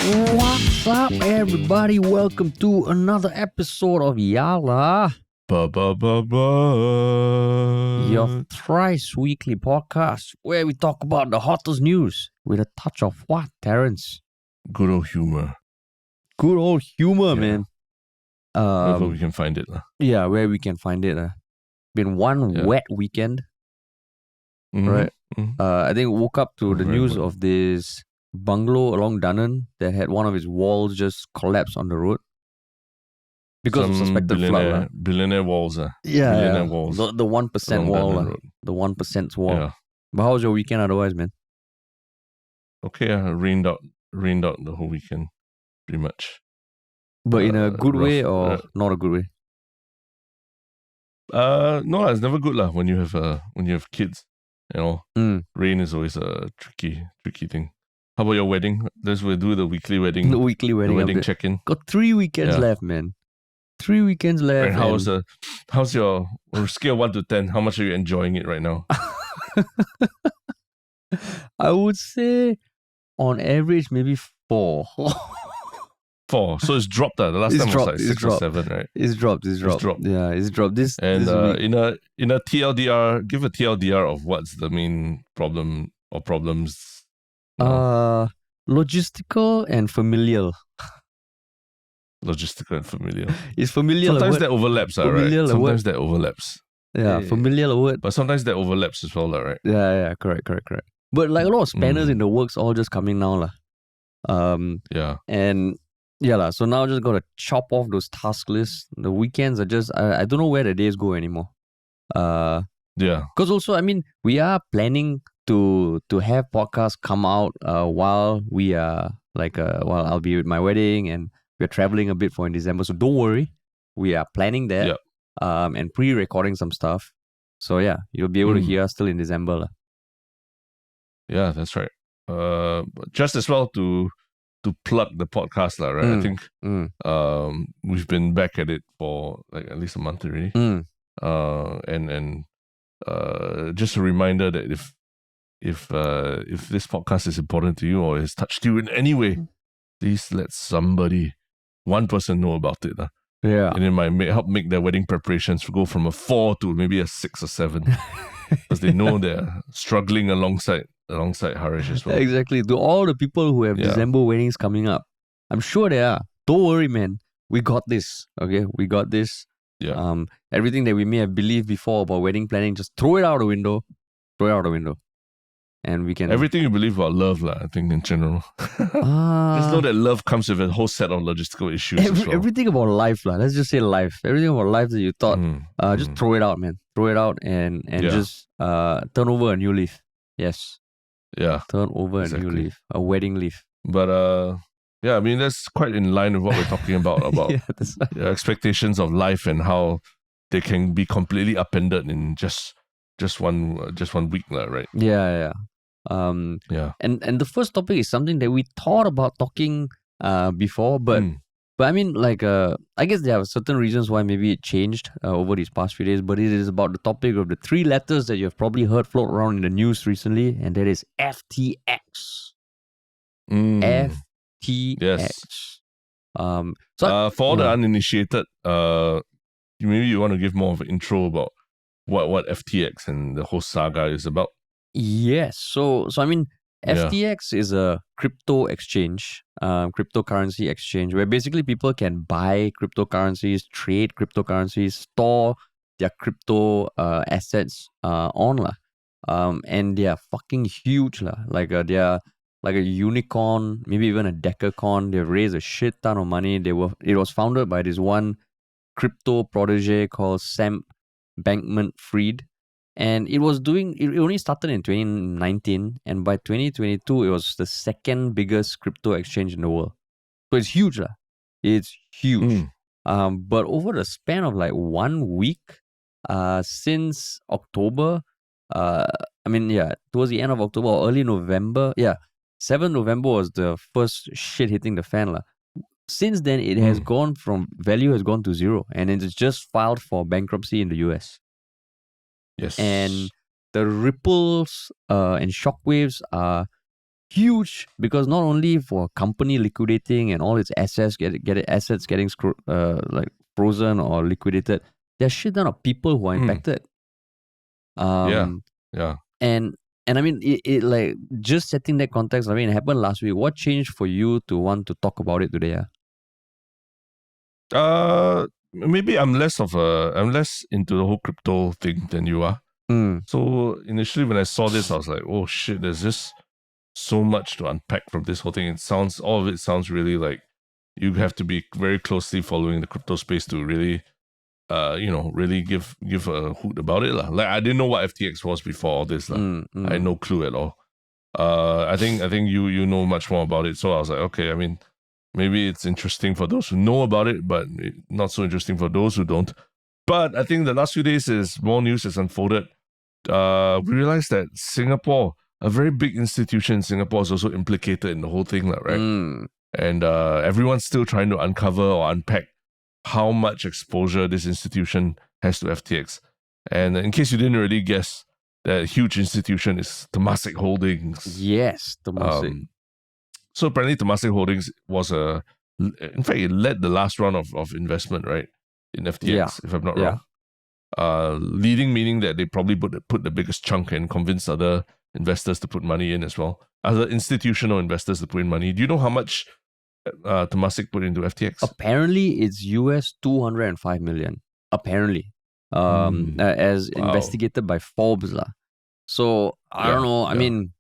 What's up, everybody? Welcome to another episode of Yala, your thrice weekly podcast where we talk about the hottest news with a touch of what, Terrence? Good old humor. Good old humor, man. Wherever we can find it. Yeah, where we can find it. Been one wet weekend, right? Mm-hmm. I think woke up to the Very news wet. of this bungalow along Dunnan that had one of its walls just collapse on the road because of suspected flood. Billionaire walls. Billionaire walls. The 1% wall. Dunnan Road. The 1% wall. Yeah. But how was your weekend otherwise, man? Okay, rained out the whole weekend, pretty much. But in a good way or not a good way? No, it's never good when you have kids. You know, rain is always a tricky thing. How about your wedding? We'll do the weekly wedding. The weekly wedding. The wedding check-in. Got 3 weekends left, man. 3 weekends left. And how's your on a scale of 1 to 10? How much are you enjoying it right now? I would say on average maybe 4. 4. So it's dropped. The last time was like 6 or 7, right? It's dropped. Yeah, it's dropped. This week. in a TLDR, give a TLDR of what's the main problem or problems. Logistical and familial. Logistical and familial. It's familial. Sometimes that overlaps, right? Sometimes that overlaps. Yeah, familial word. But sometimes that overlaps as well, right? Yeah, correct. But like a lot of spanners in the works, all just coming now, Yeah. And yeah, so now just gotta chop off those task lists. The weekends are just I don't know where the days go anymore. Yeah. Because also, I mean, we are planning to have podcasts come out while we are while I'll be with my wedding and we're traveling a bit in December. So don't worry, we are planning that. Yep. And pre-recording some stuff. So yeah, you'll be able to hear us still in December. Yeah, that's right. Just as well to plug the podcast, right? I think we've been back at it for like at least a month already. And just a reminder that if this podcast is important to you or has touched you in any way, please let one person know about it. Yeah. And it might help make their wedding preparations go from a 4 to maybe a 6 or 7. Because they know they're struggling alongside Harish as well. Exactly. To all the people who have December weddings coming up, I'm sure they are. Don't worry, man. We got this. Okay? We got this. Yeah. Everything that we may have believed before about wedding planning, just throw it out the window. And we can... Everything you believe about love, I think, in general. Just know that love comes with a whole set of logistical issues as well. Everything about life, let's just say life. Everything about life that you thought, just throw it out, man. Throw it out and just turn over a new leaf. Yes. Yeah. Turn over a new leaf. A wedding leaf. But, I mean, that's quite in line with what we're talking about expectations of life and how they can be completely upended in just one week, right? Yeah. And the first topic is something that we thought about talking before, but I mean, I guess there are certain reasons why maybe it changed over these past few days, but it is about the topic of the 3 letters that you've probably heard float around in the news recently, and that is FTX. FTX. Yes. So for the uninitiated, maybe you want to give more of an intro about what FTX and the whole saga is about. Yes. So I mean, FTX is a crypto exchange, cryptocurrency exchange, where basically people can buy cryptocurrencies, trade cryptocurrencies, store their crypto assets on. And they are fucking huge. They are like a unicorn, maybe even a decacorn. They've raised a shit ton of money. It was founded by this one crypto protege called Sam Bankman-Fried. And it only started in 2019, and by 2022, it was the second biggest crypto exchange in the world. So it's huge. It's huge. But over the span of 1 week, since October, towards the end of October or early November, 7th November was the first shit hitting the fan. Since then, it has value has gone to 0, and it's just filed for bankruptcy in the US. Yes. And the ripples and shockwaves are huge because not only for company liquidating and all its assets assets getting like frozen or liquidated, there's shit ton of people who are impacted. Yeah. And I mean, it like just setting that context. I mean, it happened last week. What changed for you to want to talk about it today? Maybe I'm less into the whole crypto thing than you are. So initially when I saw this, I was like, oh shit, there's just so much to unpack from this whole thing. All of it sounds really like you have to be very closely following the crypto space to really really give a hoot about it. Like I didn't know what FTX was before all this. I had no clue at all. I think you know much more about it. So I was like, okay, I mean, maybe it's interesting for those who know about it, but not so interesting for those who don't. But I think the last few days as more news has unfolded, we realized that Singapore, a very big institution in Singapore, is also implicated in the whole thing, right? And everyone's still trying to uncover or unpack how much exposure this institution has to FTX. And in case you didn't really guess, that huge institution is Temasek Holdings. Yes, Temasek. So apparently Temasek Holdings was in fact, it led the last round of investment, right? In FTX, if I'm not wrong. Leading meaning that they probably put the biggest chunk and convinced other investors to put money in as well. Other institutional investors to put in money. Do you know how much Temasek put into FTX? Apparently, it's US 205 million. Apparently, as investigated by Forbes, lah. So I don't know. I mean,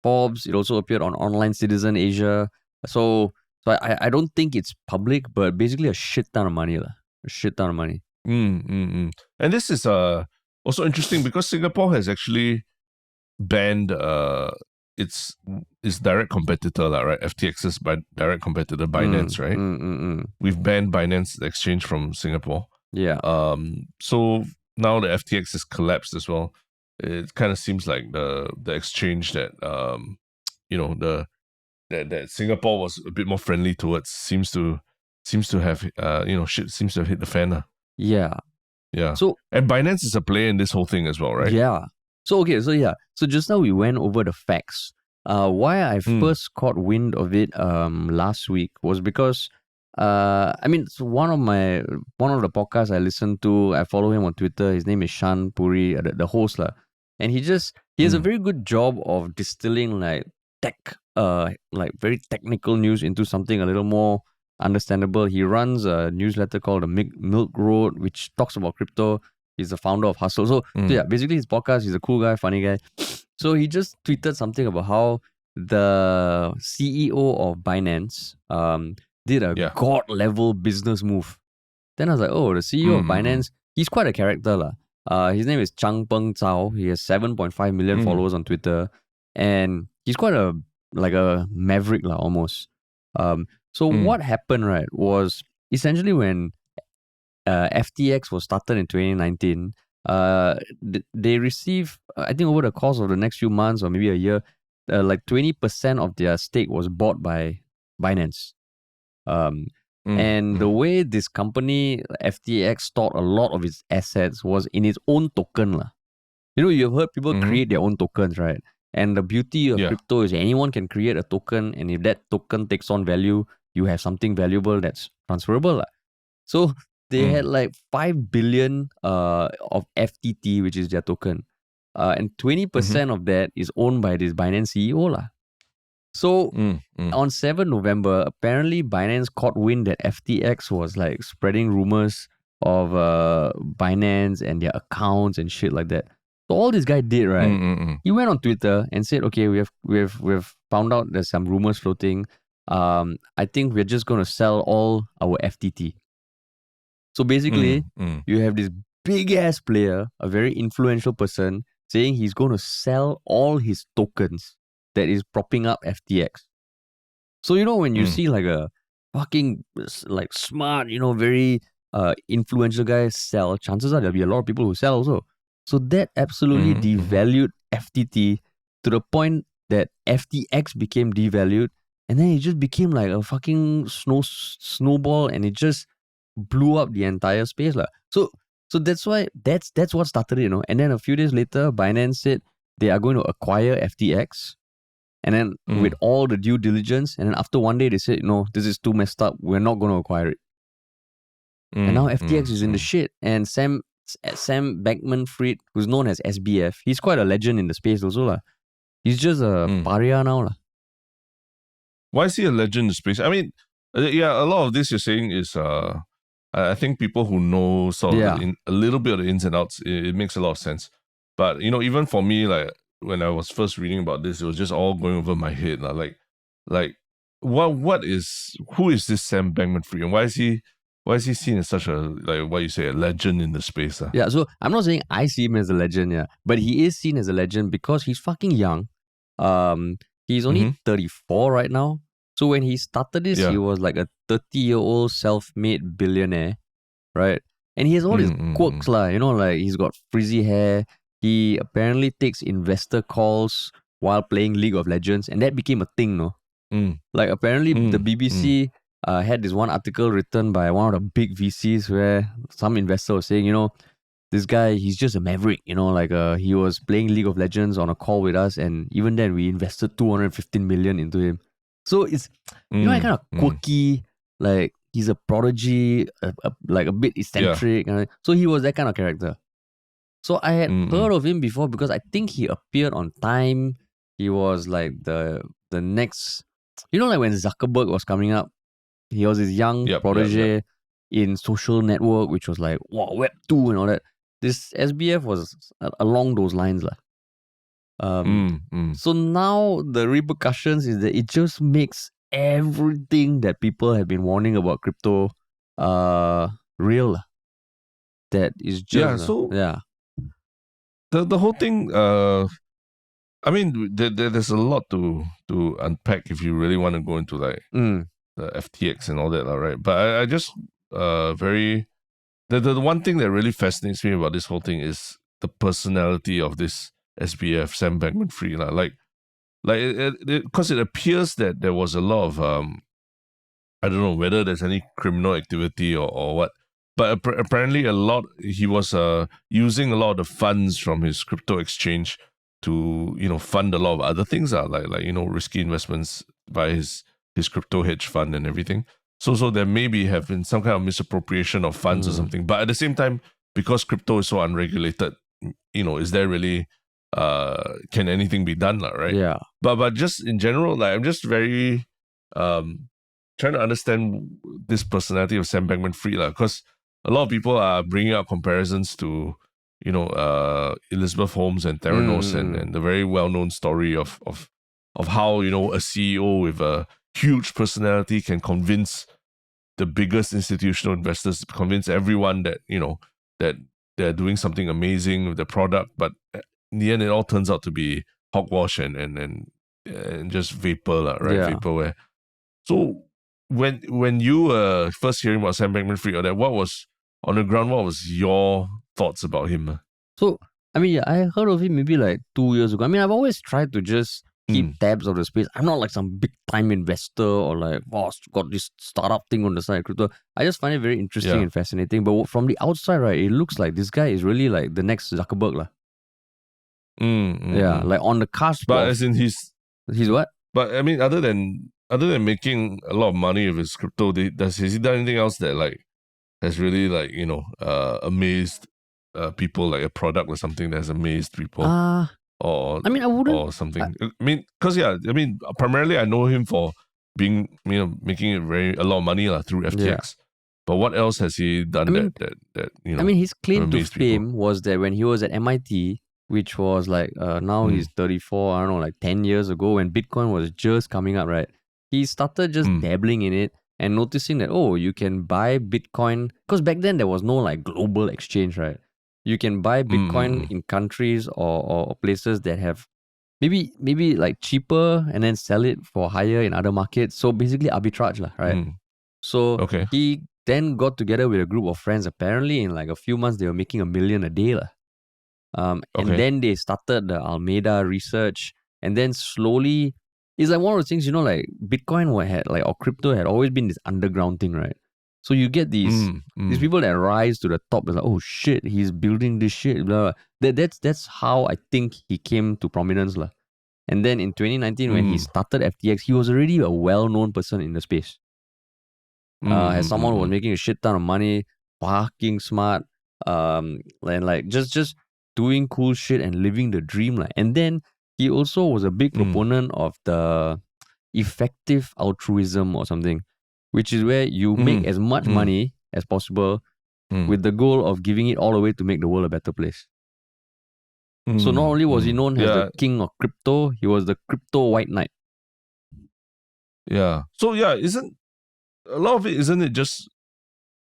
Forbes. It also appeared on Online Citizen Asia. So I don't think it's public, but basically a shit ton of money, lah. A shit ton of money. And this is also interesting because Singapore has actually banned its direct competitor, right? FTX's direct competitor, Binance, right? We've banned Binance exchange from Singapore. Yeah. So now the FTX has collapsed as well. It kind of seems like the exchange that that Singapore was a bit more friendly towards seems to have shit seems to have hit the fan. Yeah. So and Binance is a player in this whole thing as well, right? Yeah. So just now we went over the facts. Why I first caught wind of it last week was because I mean, so one of the podcasts I listen to, I follow him on Twitter. His name is Shan Puri, the host lah, and he has a very good job of distilling like very technical news into something a little more understandable. He runs a newsletter called the Milk Road, which talks about crypto. He's the founder of Hustle. So yeah, basically his podcast, he's a cool guy, funny guy. So he just tweeted something about how the CEO of Binance did a god level business move. Then I was like, oh, the CEO of Binance, he's quite a character lah. His name is Chang Peng Zhao. He has 7.5 million followers on Twitter, and he's quite a maverick lah almost. So what happened, right, was essentially when FTX was started in 2019, they received, I think over the course of the next few months or maybe a year, like 20% of their stake was bought by Binance. And the way this company, FTX, stored a lot of its assets was in its own token lah. You know, you've heard people create their own tokens, right? And the beauty of crypto is anyone can create a token, and if that token takes on value, you have something valuable that's transferable lah. So they had like 5 billion of FTT, which is their token. And 20% of that is owned by this Binance CEO lah. So on 7 November, apparently Binance caught wind that FTX was like spreading rumors of Binance and their accounts and shit like that. So all this guy did, right? He went on Twitter and said, "Okay, we've found out there's some rumors floating. I think we're just going to sell all our FTT." So basically, you have this big ass player, a very influential person, saying he's going to sell all his tokens that is propping up FTX. So, you know, when you see like a fucking like smart, you know, very influential guy sell, chances are there'll be a lot of people who sell also. So that absolutely devalued FTT to the point that FTX became devalued, and then it just became like a fucking snowball, and it just blew up the entire space lah. So that's why that's what started it, you know. And then a few days later, Binance said they are going to acquire FTX, And then with all the due diligence, and then after one day they said, no, this is too messed up. We're not going to acquire it. And now FTX is in the shit. And Sam Bankman-Fried, who's known as SBF, he's quite a legend in the space also lah. He's just a pariah now lah. Why is he a legend in the space? I mean, yeah, a lot of this you're saying is, I think people who know sort of a little bit of the ins and outs, it makes a lot of sense. But, you know, even for me, like, when I was first reading about this, it was just all going over my head. Like, who is this Sam Bankman-Fried, and why is he seen as such a, like what you say, a legend in the space? Yeah, so I'm not saying I see him as a legend, yeah, but he is seen as a legend because he's fucking young. He's only 34 right now. So when he started this, he was like a 30-year-old self-made billionaire, right? And he has all his quirks lah, you know, like he's got frizzy hair. He apparently takes investor calls while playing League of Legends, and that became a thing, no? Like apparently the BBC had this one article written by one of the big VCs where some investor was saying, you know, this guy, he's just a maverick, you know, like he was playing League of Legends on a call with us, and even then we invested 215 million into him. So it's, you know, kind of quirky, like he's a prodigy, like a bit eccentric. So he was that kind of character. So I had heard of him before because I think he appeared on Time. He was like the next, you know, like when Zuckerberg was coming up, he was this young protege in Social Network, which was like, wow, Web 2 and all that. This SBF was along those lines lah. So now the repercussions is that it just makes everything that people have been warning about crypto real. That is just the whole thing. I mean, there's a lot to unpack if you really want to go into like the FTX and all that, right? But I just the one thing that really fascinates me about this whole thing is the personality of this SBF, Sam Bankman-Fried. Because it appears that there was a lot of I don't know whether there's any criminal activity or what, but apparently he was using a lot of the funds from his crypto exchange to, you know, fund a lot of other things, like you know, risky investments by his crypto hedge fund and everything. So there maybe have been some kind of misappropriation of funds or something. But at the same time, because crypto is so unregulated, you know, is there really can anything be done, right? Yeah. But just in general, like I'm just very trying to understand this personality of Sam Bankman-Fried, because a lot of people are bringing up comparisons to, you know, Elizabeth Holmes and Theranos and the very well-known story of how, you know, a CEO with a huge personality can convince the biggest institutional investors, convince everyone that, you know, that they're doing something amazing with the product, but in the end it all turns out to be hogwash and just vapor, right? Yeah. Vaporware. So when you were first hearing about Sam Bankman-Fried or that, what was on the ground, what was your thoughts about him? So I mean, I heard of him maybe like 2 years ago. I mean, I've always tried to just keep tabs of the space. I'm not like some big time investor or like, oh, got this startup thing on the side, crypto. I just find it very interesting and fascinating. But from the outside, right, it looks like this guy is really like the next Zuckerberg lah. Yeah, like on the cusp. But as in he's what? But I mean, other than making a lot of money with his crypto, has he done anything else that like has really like, you know, amazed people, like a product or something that has amazed people? Or I mean, I wouldn't. Or something. I mean, because primarily I know him for being, you know, making a lot of money through FTX. Yeah. But what else has he done that you know? I mean, his claim to fame was that when he was at MIT, which was like now he's 34, I don't know, like 10 years ago, when Bitcoin was just coming up, right? He started just dabbling in it and noticing that, oh, you can buy Bitcoin, because back then there was no like global exchange, right? You can buy Bitcoin in countries or places that have maybe like cheaper and then sell it for higher in other markets. So basically arbitrage lah, right? So he then got together with a group of friends. Apparently in like a few months, they were making $1 million a day lah. And then they started the Alameda research, and then slowly, it's like one of those things, you know, like Bitcoin or crypto had always been this underground thing, right? So you get these people that rise to the top. It's like, oh shit, he's building this shit. Blah, blah. That's how I think he came to prominence lah. And then in 2019, when he started FTX, he was already a well-known person in the space. As someone who was making a shit ton of money, fucking smart, and like just doing cool shit and living the dream. And then he also was a big proponent of the effective altruism or something, which is where you make as much money as possible with the goal of giving it all away to make the world a better place. So not only was he known as the king of crypto, he was the crypto white knight. Yeah. So yeah, isn't a lot of it, isn't it just,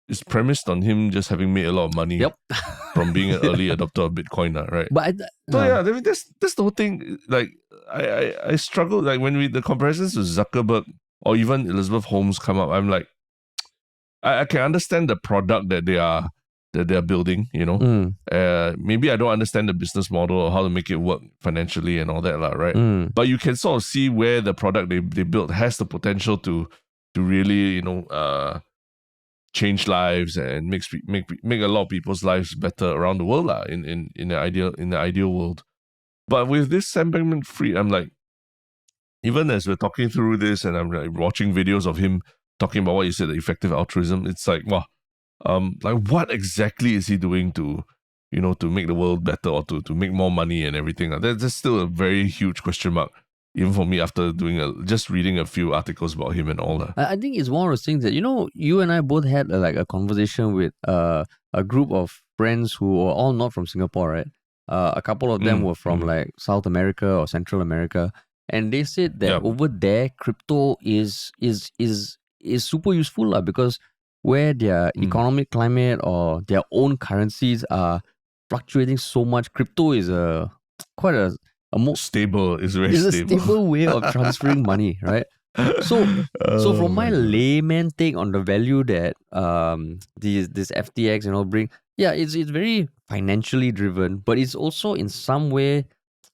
it's premised on him just having made a lot of money from being an early adopter of Bitcoin, right? But I mean, that's the whole thing. Like, I struggle, like when the comparisons to Zuckerberg or even Elizabeth Holmes come up, I'm like, I can understand the product that they're building, you know. Maybe I don't understand the business model or how to make it work financially and all that, right? But you can sort of see where the product they built has the potential to really, you know, change lives and make a lot of people's lives better around the world, in the ideal world. But with this Sam Bankman-Fried, I'm like, even as we're talking through this and I'm like watching videos of him talking about what you said, the effective altruism, it's like, wow, like what exactly is he doing to, you know, to make the world better or to make more money and everything? That's still a very huge question mark, even for me, after just reading a few articles about him and all that. I think it's one of those things that, you know, you and I both had a conversation with a group of friends who were all not from Singapore, right? A couple of them were from like South America or Central America, and they said that over there, crypto is super useful, because where their economic climate or their own currencies are fluctuating so much, crypto is quite a more stable. It's a stable way of transferring money, right? So from my layman take on the value that this FTX, you know, bring, it's very financially driven, but it's also in some way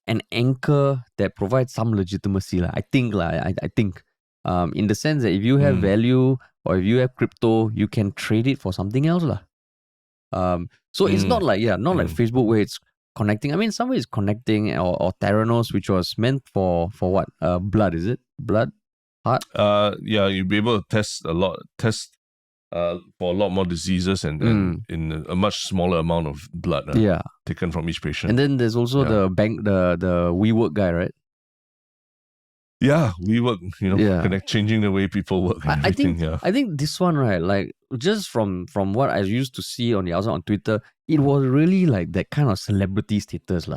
an anchor that provides some legitimacy, I think, I think, in the sense that if you have value or if you have crypto, you can trade it for something else, so it's not like like Facebook where it's connecting. I mean, some way it's connecting, or Theranos, which was meant for what? Blood, is it? Blood? Heart? You'll be able to test for a lot more diseases and in a much smaller amount of blood taken from each patient. And then there's also the WeWork guy, right? Yeah, WeWork, you know, changing the way people work and everything. I think this one, right, like just from what I used to see on the outside on Twitter, it was really like that kind of celebrity status,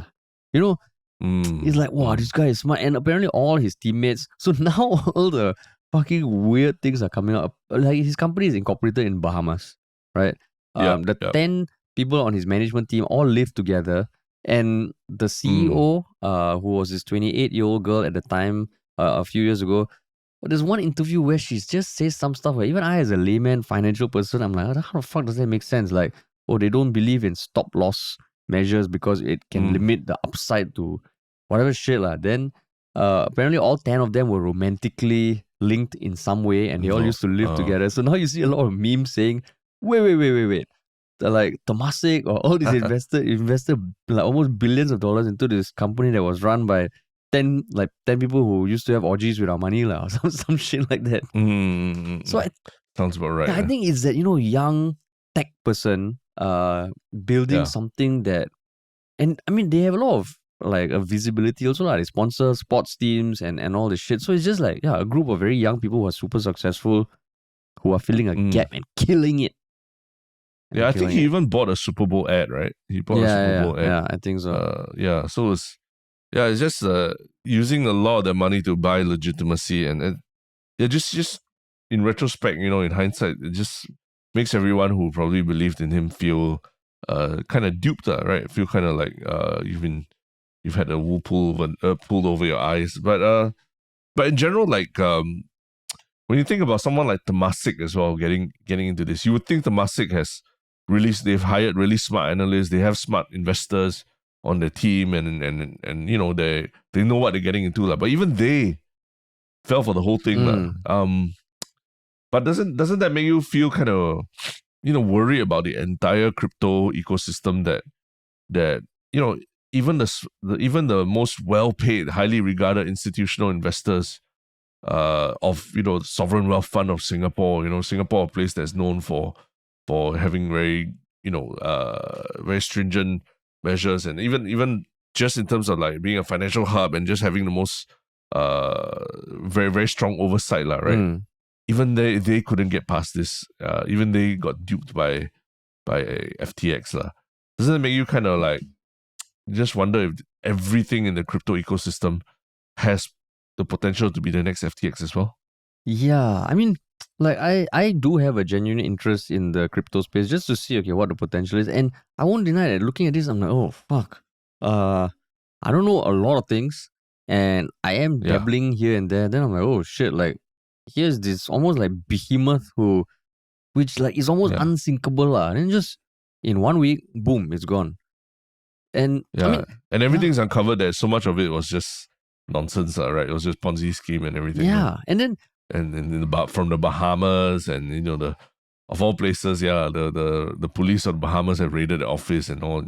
you know. It's like, wow, this guy is smart, and apparently all his teammates. So now all the fucking weird things are coming up. Like his company is incorporated in Bahamas, right? 10 people on his management team all live together, and the CEO, who was this 28-year-old girl at the time, a few years ago. But there's one interview where she just says some stuff where even I, as a layman financial person, I'm like, how the fuck does that make sense? Like, oh, they don't believe in stop loss measures because it can limit the upside to whatever shit. Then apparently all 10 of them were romantically linked in some way, and they all used to live together. So now you see a lot of memes saying, wait. They're like Temasek or all these invested like almost billions of dollars into this company that was run by 10 people who used to have orgies with our money, or some shit like that. So sounds about right. I think it's that, you know, young tech person building something that, and I mean, they have a lot of like a visibility also, they sponsor sports teams and all this shit. So it's just like a group of very young people who are super successful, who are filling a gap and killing it. I think he even bought a Super Bowl ad, right? He bought a Super Bowl ad. Yeah, I think so. So it's just using a lot of the money to buy legitimacy, and it just in retrospect, you know, in hindsight, it just makes everyone who probably believed in him feel kind of duped, right? Feel kind of like you've had a wool pulled over your eyes. But in general, like when you think about someone like Temasek as well, getting into this, you would think Temasek they've hired really smart analysts, they have smart investors on their team, and you know, they know what they're getting into, but even they fell for the whole thing. But doesn't that make you feel kind of, you know, worry about the entire crypto ecosystem that you know, even the most well-paid, highly regarded institutional investors of Sovereign Wealth Fund of Singapore, Singapore, a place that's known for having very very stringent measures, and even just in terms of like being a financial hub and just having the most very very strong oversight, right? Even they couldn't get past this. Even they got duped by FTX, lah. Doesn't it make you kind of like just wonder if everything in the crypto ecosystem has the potential to be the next FTX as well? Yeah, I mean, like I do have a genuine interest in the crypto space just to see what the potential is, and I won't deny that. Looking at this, I'm like, oh fuck, I don't know a lot of things, and I am dabbling here and there. Then I'm like, oh shit, like here's this almost like behemoth which like is almost unsinkable lah. And then just in 1 week, boom, it's gone. And I mean, and everything's uncovered there. So much of it was just nonsense, right? It was just Ponzi scheme and everything. Yeah, and then from the Bahamas, and of all places, the police of the Bahamas have raided the office and all.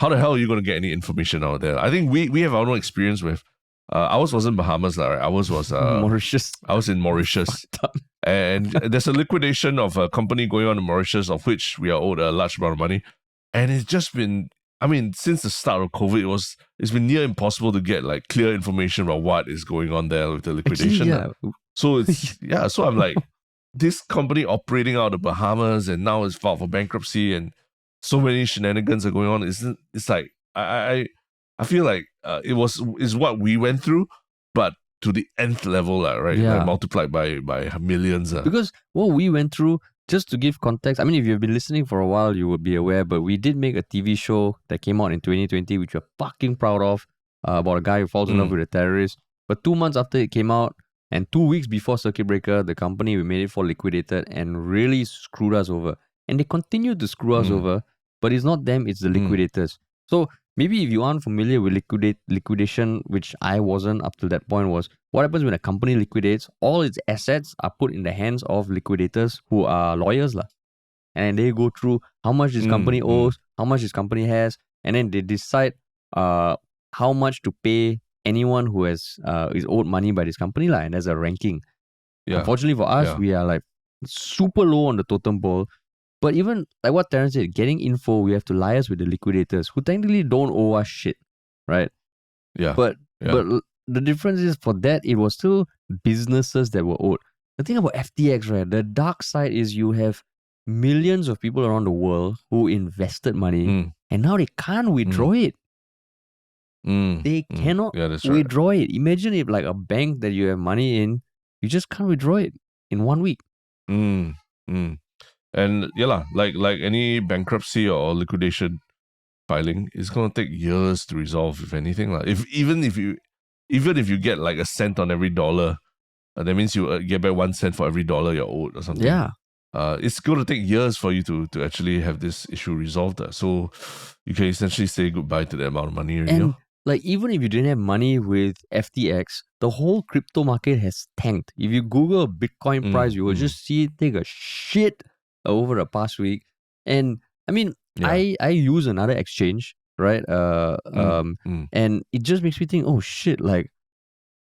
How the hell are you going to get any information out there? I think we have our own experience with. Ours wasn't Bahamas, right? Ours was Mauritius. I was in Mauritius, and there's a liquidation of a company going on in Mauritius, of which we are owed a large amount of money, and it's just been. I mean, since the start of COVID, it's been near impossible to get like clear information about what is going on there with the liquidation. Actually, So it's so I'm like, this company operating out of the Bahamas and now it's filed for bankruptcy and so many shenanigans are going on. It's like I feel like is what we went through, but to the nth level, right? Yeah. Like multiplied by millions. Because what we went through, just to give context, I mean, if you've been listening for a while, you would be aware, but we did make a TV show that came out in 2020, which we're fucking proud of, about a guy who falls in love with a terrorist. But 2 months after it came out, and 2 weeks before Circuit Breaker, the company we made it for liquidated and really screwed us over. And they continue to screw us over, but it's not them, it's the liquidators. So maybe if you aren't familiar with liquidation, which I wasn't up to that point, was what happens when a company liquidates, all its assets are put in the hands of liquidators who are lawyers. And they go through how much this company owes, how much this company has, and then they decide how much to pay anyone who is owed money by this company, and there's a ranking. Yeah. Unfortunately for us, we are like super low on the totem pole. But even like what Terence said, getting info, we have to liaise with the liquidators who technically don't owe us shit, right? Yeah. But the difference is for that, it was still businesses that were owed. The thing about FTX, right? The dark side is you have millions of people around the world who invested money and now they can't withdraw it. They cannot withdraw it. Imagine if like a bank that you have money in, you just can't withdraw it in 1 week. And like any bankruptcy or liquidation filing, it's gonna take years to resolve, if anything. Even if you get like a cent on every dollar, that means you get back 1 cent for every dollar you're owed or something. Yeah. It's gonna take years for you to actually have this issue resolved. So you can essentially say goodbye to the amount of money. And like even if you didn't have money with FTX, the whole crypto market has tanked. If you Google Bitcoin price, you will just see it take a shit over the past week. And I mean, I use another exchange, right? And it just makes me think, oh shit, like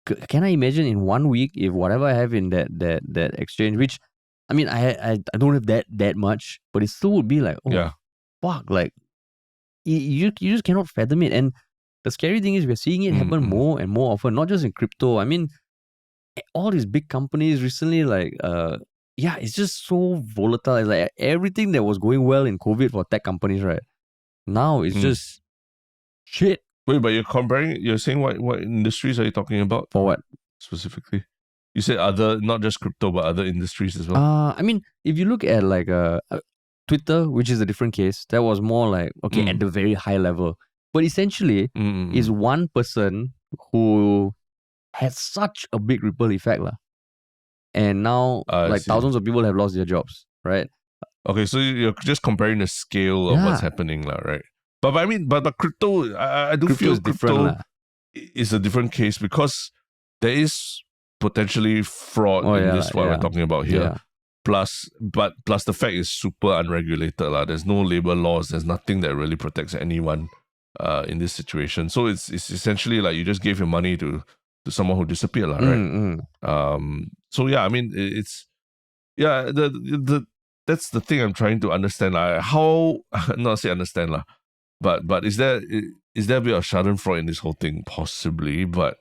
can I imagine in 1 week if whatever I have in that exchange, which I mean I don't have that much, but it still would be like, oh fuck, like you just cannot fathom it. And the scary thing is we're seeing it happen more and more often, not just in crypto. I mean, all these big companies recently, like it's just so volatile. It's like everything that was going well in COVID for tech companies, right? Now it's just shit. Wait, but you're saying what industries are you talking about? For what? Specifically? You said other, not just crypto, but other industries as well? I mean, if you look at like Twitter, which is a different case, that was more like, at the very high level. But essentially, is one person who has such a big ripple effect. And now, thousands of people have lost their jobs, right? Okay, so you're just comparing the scale of what's happening, right? But I mean, but crypto, I do feel crypto is a different case because there is potentially fraud in this, what we're talking about here. Yeah. Plus the fact is super unregulated. There's no labor laws. There's nothing that really protects anyone in this situation. So it's essentially like you just gave your money to someone who disappeared, right? So yeah, I mean it's that's the thing I'm trying to understand. How not say understand lah, but is there a bit of Schadenfreude in this whole thing? Possibly, but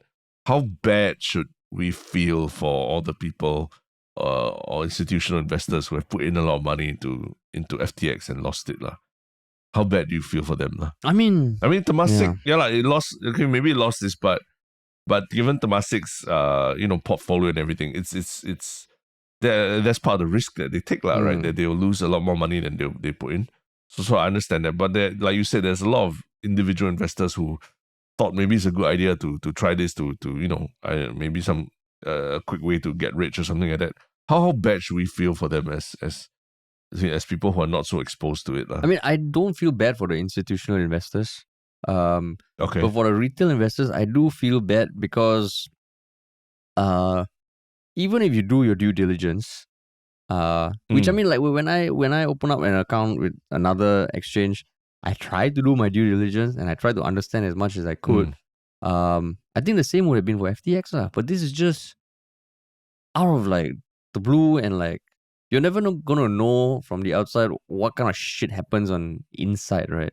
how bad should we feel for all the people or institutional investors who have put in a lot of money into FTX and lost it lah? How bad do you feel for them lah? I mean, Temasek, it lost. Okay, maybe it lost this, but given Temasek's portfolio and everything, it's that's part of the risk that they take lah, right? That they will lose a lot more money than they put in. So I understand that, but like you said, there's a lot of individual investors who thought maybe it's a good idea to try this to maybe some quick way to get rich or something like that. How bad should we feel for them as people who are not so exposed to it lah? I mean, I don't feel bad for the institutional investors. Okay. But for the retail investors, I do feel bad because even if you do your due diligence, which I mean, like when I open up an account with another exchange, I try to do my due diligence and I try to understand as much as I could. I think the same would have been for FTX lah, but this is just out of like the blue, and like you're never gonna know from the outside what kind of shit happens on inside, right?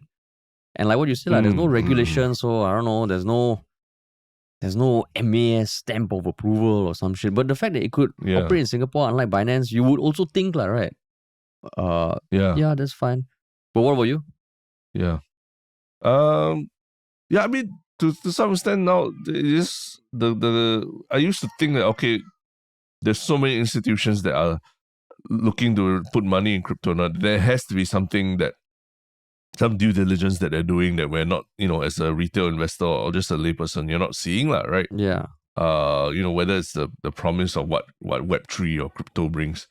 And like what you said, like, there's no regulation, so I don't know, there's no MAS stamp of approval or some shit. But the fact that it could operate in Singapore, unlike Binance, you would also think like, right? Yeah, that's fine. But what about you? Yeah. I mean, to some extent now, I used to think that, okay, there's so many institutions that are looking to put money in crypto now. There has to be some due diligence that they're doing that we're not, as a retail investor or just a layperson, you're not seeing that, right? Yeah. Whether it's the promise of what Web3 or crypto brings,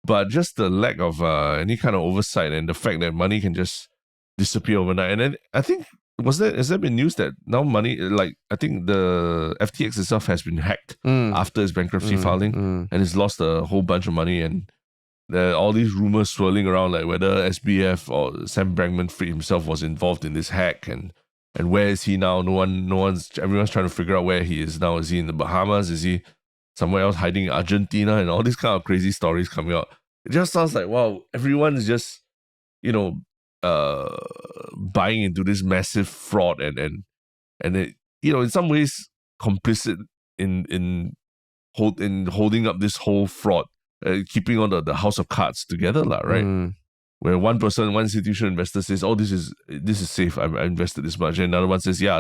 but just the lack of any kind of oversight and the fact that money can just disappear overnight. And then I think, has there been news that now money, like I think the FTX itself has been hacked after its bankruptcy filing, and it's lost a whole bunch of money, and there are all these rumors swirling around, like whether SBF or Sam Bankman-Fried himself was involved in this hack, and where is he now? Everyone's trying to figure out where he is now. Is he in the Bahamas? Is he somewhere else hiding in Argentina? And all these kind of crazy stories coming out. It just sounds like, wow, everyone is just, buying into this massive fraud and it, in some ways complicit in holding up this whole fraud. Keeping on the house of cards together, right? Where one institutional investor says, "Oh, this is safe. I invested this much," and another one says, "Yeah,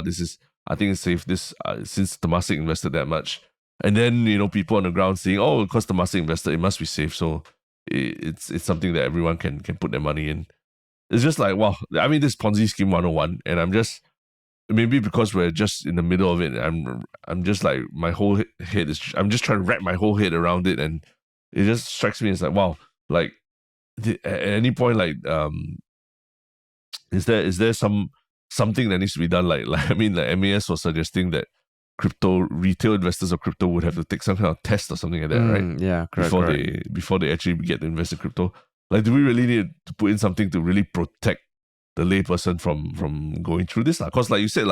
I think it's safe. This since Temasek invested that much," and then people on the ground saying, "Oh, because Temasek invested, it must be safe." So it's something that everyone can put their money in. It's just like, wow. I mean, this Ponzi scheme 101, and I'm just, maybe because we're just in the middle of it, I'm just like, my whole head is, I'm just trying to wrap my whole head around it, and it just strikes me as like, wow, like at any point, like is there something that needs to be done? Like I mean, like MAS was suggesting that retail investors of crypto would have to take some kind of test or something like that, right? Yeah, correct. Before they actually get to invest in crypto. Like, do we really need to put in something to really protect the layperson from going through this? Because like you said,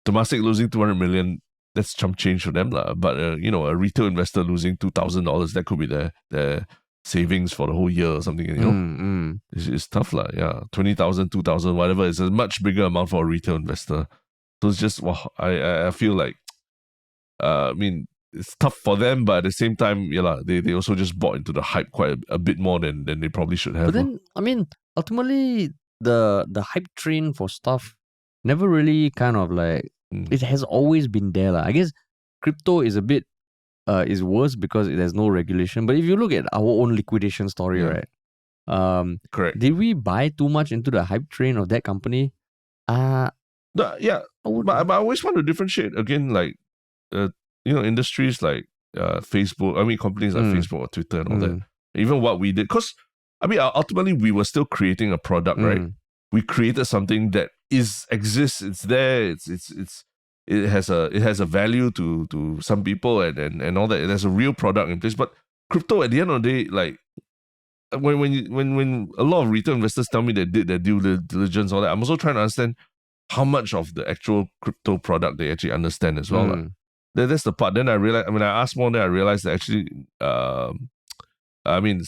Temasek losing 200 million, that's chump change for them. But, a retail investor losing $2,000, that could be their savings for the whole year or something, It's tough. Yeah, 20,000, 2,000, whatever. It's a much bigger amount for a retail investor. So it's just, wow, I feel like, I mean, it's tough for them, but at the same time, they also just bought into the hype quite a bit more than they probably should have. But then, I mean, ultimately, the hype train for stuff never really kind of like, it has always been there. I guess crypto is a bit, is worse because it has no regulation. But if you look at our own liquidation story, right? Correct. Did we buy too much into the hype train of that company? But I always want to differentiate again, like, industries like Facebook, I mean, companies like Facebook or Twitter and all that, even what we did. Because, I mean, ultimately, we were still creating a product, right? We created something that exists, it's there, it has a value to some people and all that. There's a real product in place. But crypto, at the end of the day, like, when a lot of retail investors tell me they did their due diligence, all that, I'm also trying to understand, how much of the actual crypto product they actually understand as well. That's the part. Then I realized, when I asked more, then I realized that actually, I mean,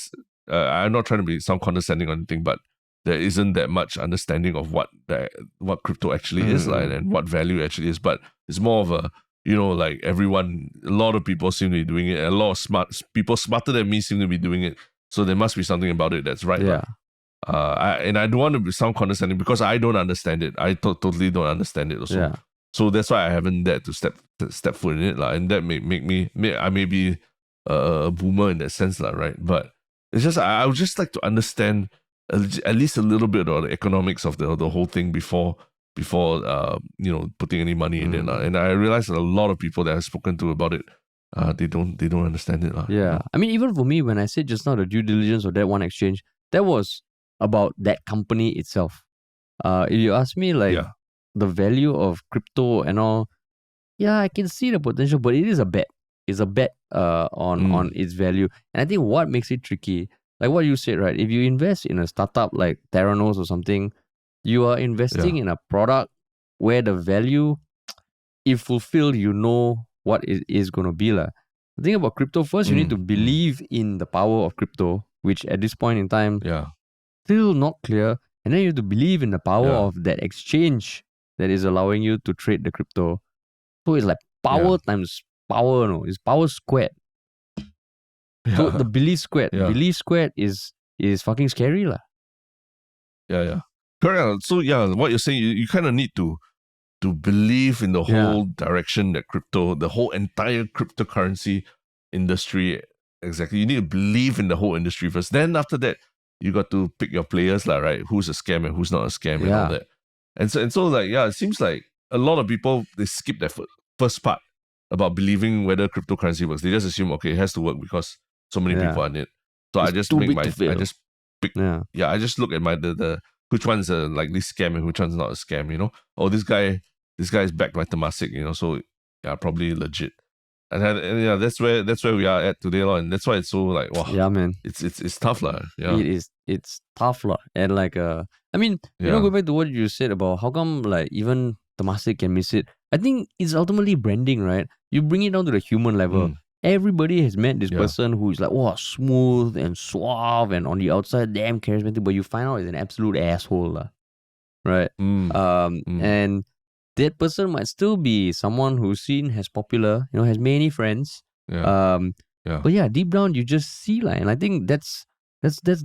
I'm not trying to sound condescending or anything, but there isn't that much understanding of what crypto actually is like and what value actually is. But it's more of a, like a lot of people seem to be doing it. And a lot of people smarter than me seem to be doing it. So there must be something about it that's right. Yeah. And I don't want to sound condescending because I don't understand it. I totally don't understand it also. Yeah. So that's why I haven't dared to step foot in it. And that I may be a boomer in that sense, right? But it's just, I would just like to understand at least a little bit of the economics of the whole thing before putting any money in it. And I realized that a lot of people that I've spoken to about it, they don't understand it. Yeah. I mean, even for me, when I said just now the due diligence of that one exchange, that was about that company itself. If you ask me, like, the value of crypto and all, yeah, I can see the potential, but it is a bet. It's a bet on its value. And I think what makes it tricky, like what you said, right? If you invest in a startup like Theranos or something, you are investing in a product where the value, if fulfilled, what it is going to be. The thing about crypto, first, you need to believe in the power of crypto, which at this point in time, still not clear. And then you have to believe in the power of that exchange that is allowing you to trade the crypto. So it's like power times power, no? It's power squared. So the belief squared. Belief squared is fucking scary. Yeah. Correct. So what you're saying, you kind of need to believe in the whole direction that the whole entire cryptocurrency industry, exactly. You need to believe in the whole industry first. Then after that, you got to pick your players, right? Who's a scam and who's not a scam and all that. And so it seems like a lot of people, they skip that first part about believing whether cryptocurrency works. They just assume, okay, it has to work because so many people are in it. So I just look at the which one's a likely scam and which one's not a scam, Oh, this guy is backed by Temasek, so probably legit. And that's where we are at today, and that's why it's so like, wow. Yeah, man. It's tough, Yeah. It's tough, and like I mean, go back to what you said about how come like even Temasek can miss it. I think it's ultimately branding, right? You bring it down to the human level. Everybody has met this person who is like, wow, smooth and suave, and on the outside, damn charismatic, but you find out he's an absolute asshole, right? And that person might still be someone who's seen as popular, has many friends. But deep down you just see, and I think that's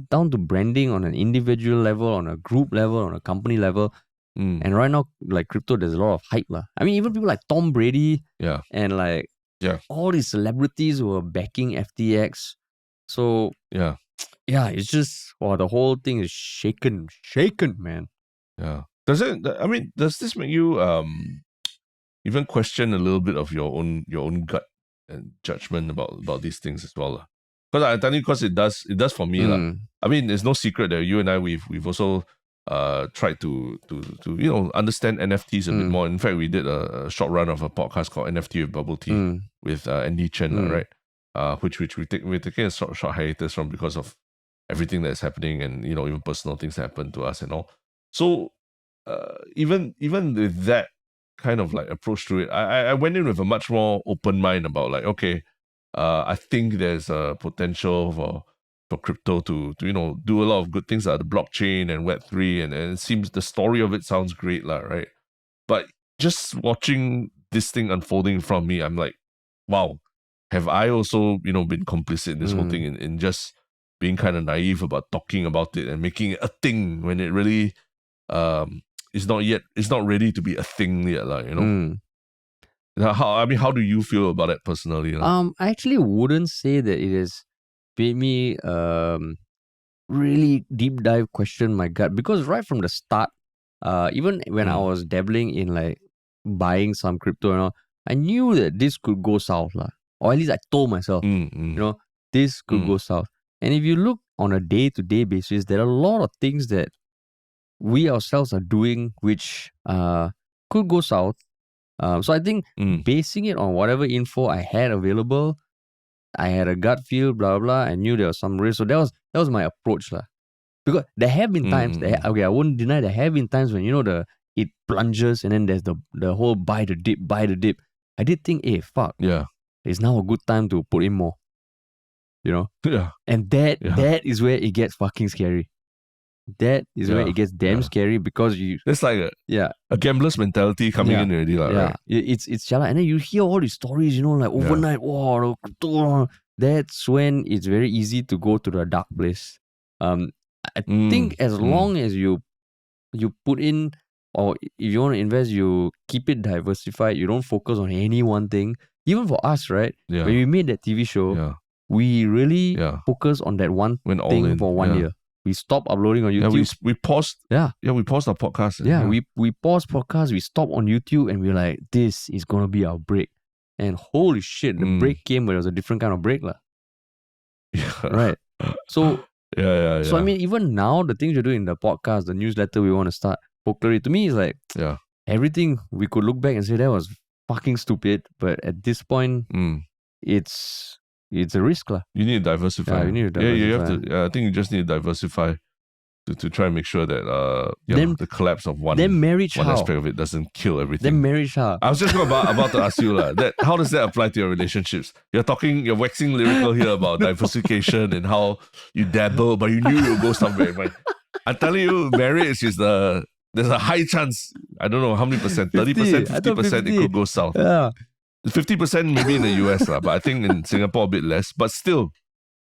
down to branding on an individual level, on a group level, on a company level. And right now, like crypto, there's a lot of hype, I mean, even people like Tom Brady, and like all these celebrities who are backing FTX. So it's just the whole thing is shaken, man. Does this make you even question a little bit of your own gut and judgment about these things as well? Because I tell you, because it does for me. I mean, there's no secret that you and I we've also tried to understand NFTs a bit more. In fact, we did a short run of a podcast called NFT with Bubble Tea with Andy Chen, right? Which we're taking a short hiatus from because of everything that's happening and even personal things that happen to us and all. So even with that kind of like approach to it, I went in with a much more open mind about like, okay, I think there's a potential for crypto to do a lot of good things like the blockchain and Web3, and it seems the story of it sounds great, right? But just watching this thing unfolding from me, I'm like, wow, have I also been complicit in this whole thing in just being kind of naive about talking about it and making it a thing when it really it's not ready to be a thing yet, How do you feel about it personally? I actually wouldn't say that it has made me really deep dive question my gut, because right from the start, even when I was dabbling in like buying some crypto and all, I knew that this could go south, or at least I told myself, this could go south. And if you look on a day-to-day basis, there are a lot of things that we ourselves are doing which could go south. So I think basing it on whatever info I had available, I had a gut feel, blah, blah, I knew there was some risk. So that was my approach. Because there have been times, I won't deny there have been times when, the it plunges, and then there's the whole buy the dip. I did think, hey, fuck, Yeah. it's now a good time to put in more. You know? Yeah. And that is where it gets fucking scary. That is where it gets damn scary because it's like a gambler's mentality coming in already, right? It's chala. And then you hear all these stories, you know, like overnight, wow, crypto. That's when it's very easy to go to the dark place. I think as long as you put in, or if you want to invest, you keep it diversified. You don't focus on any one thing. Even for us, right? Yeah. When we made that TV show, we really focus on that one thing for 1 year. We stopped uploading on YouTube. Yeah, we paused. Yeah. Yeah, we paused our podcast. Yeah, we paused podcast. We stopped on YouTube, and we're like, this is gonna be our break. And holy shit, the break came, but it was a different kind of break, lah. Yeah. Right. So yeah. So I mean, even now, the things you're doing in the podcast, the newsletter we want to start, folklore, to me is like everything we could look back and say that was fucking stupid. But at this point, it's a risk, lah. You need to diversify. Yeah, you need to diversify. Yeah, you have to. I think you just need to diversify to try and make sure that the collapse of one aspect of it doesn't kill everything. Then marriage, how? I was just about to ask you that how does that apply to your relationships? You're waxing lyrical here about diversification and how you dabble, but you knew you would go somewhere. But I'm telling you, marriage is there's a high chance. I don't know how many percent, 30%, 50%, it could go south. Yeah. 50% maybe in the US, but I think in Singapore a bit less. But still,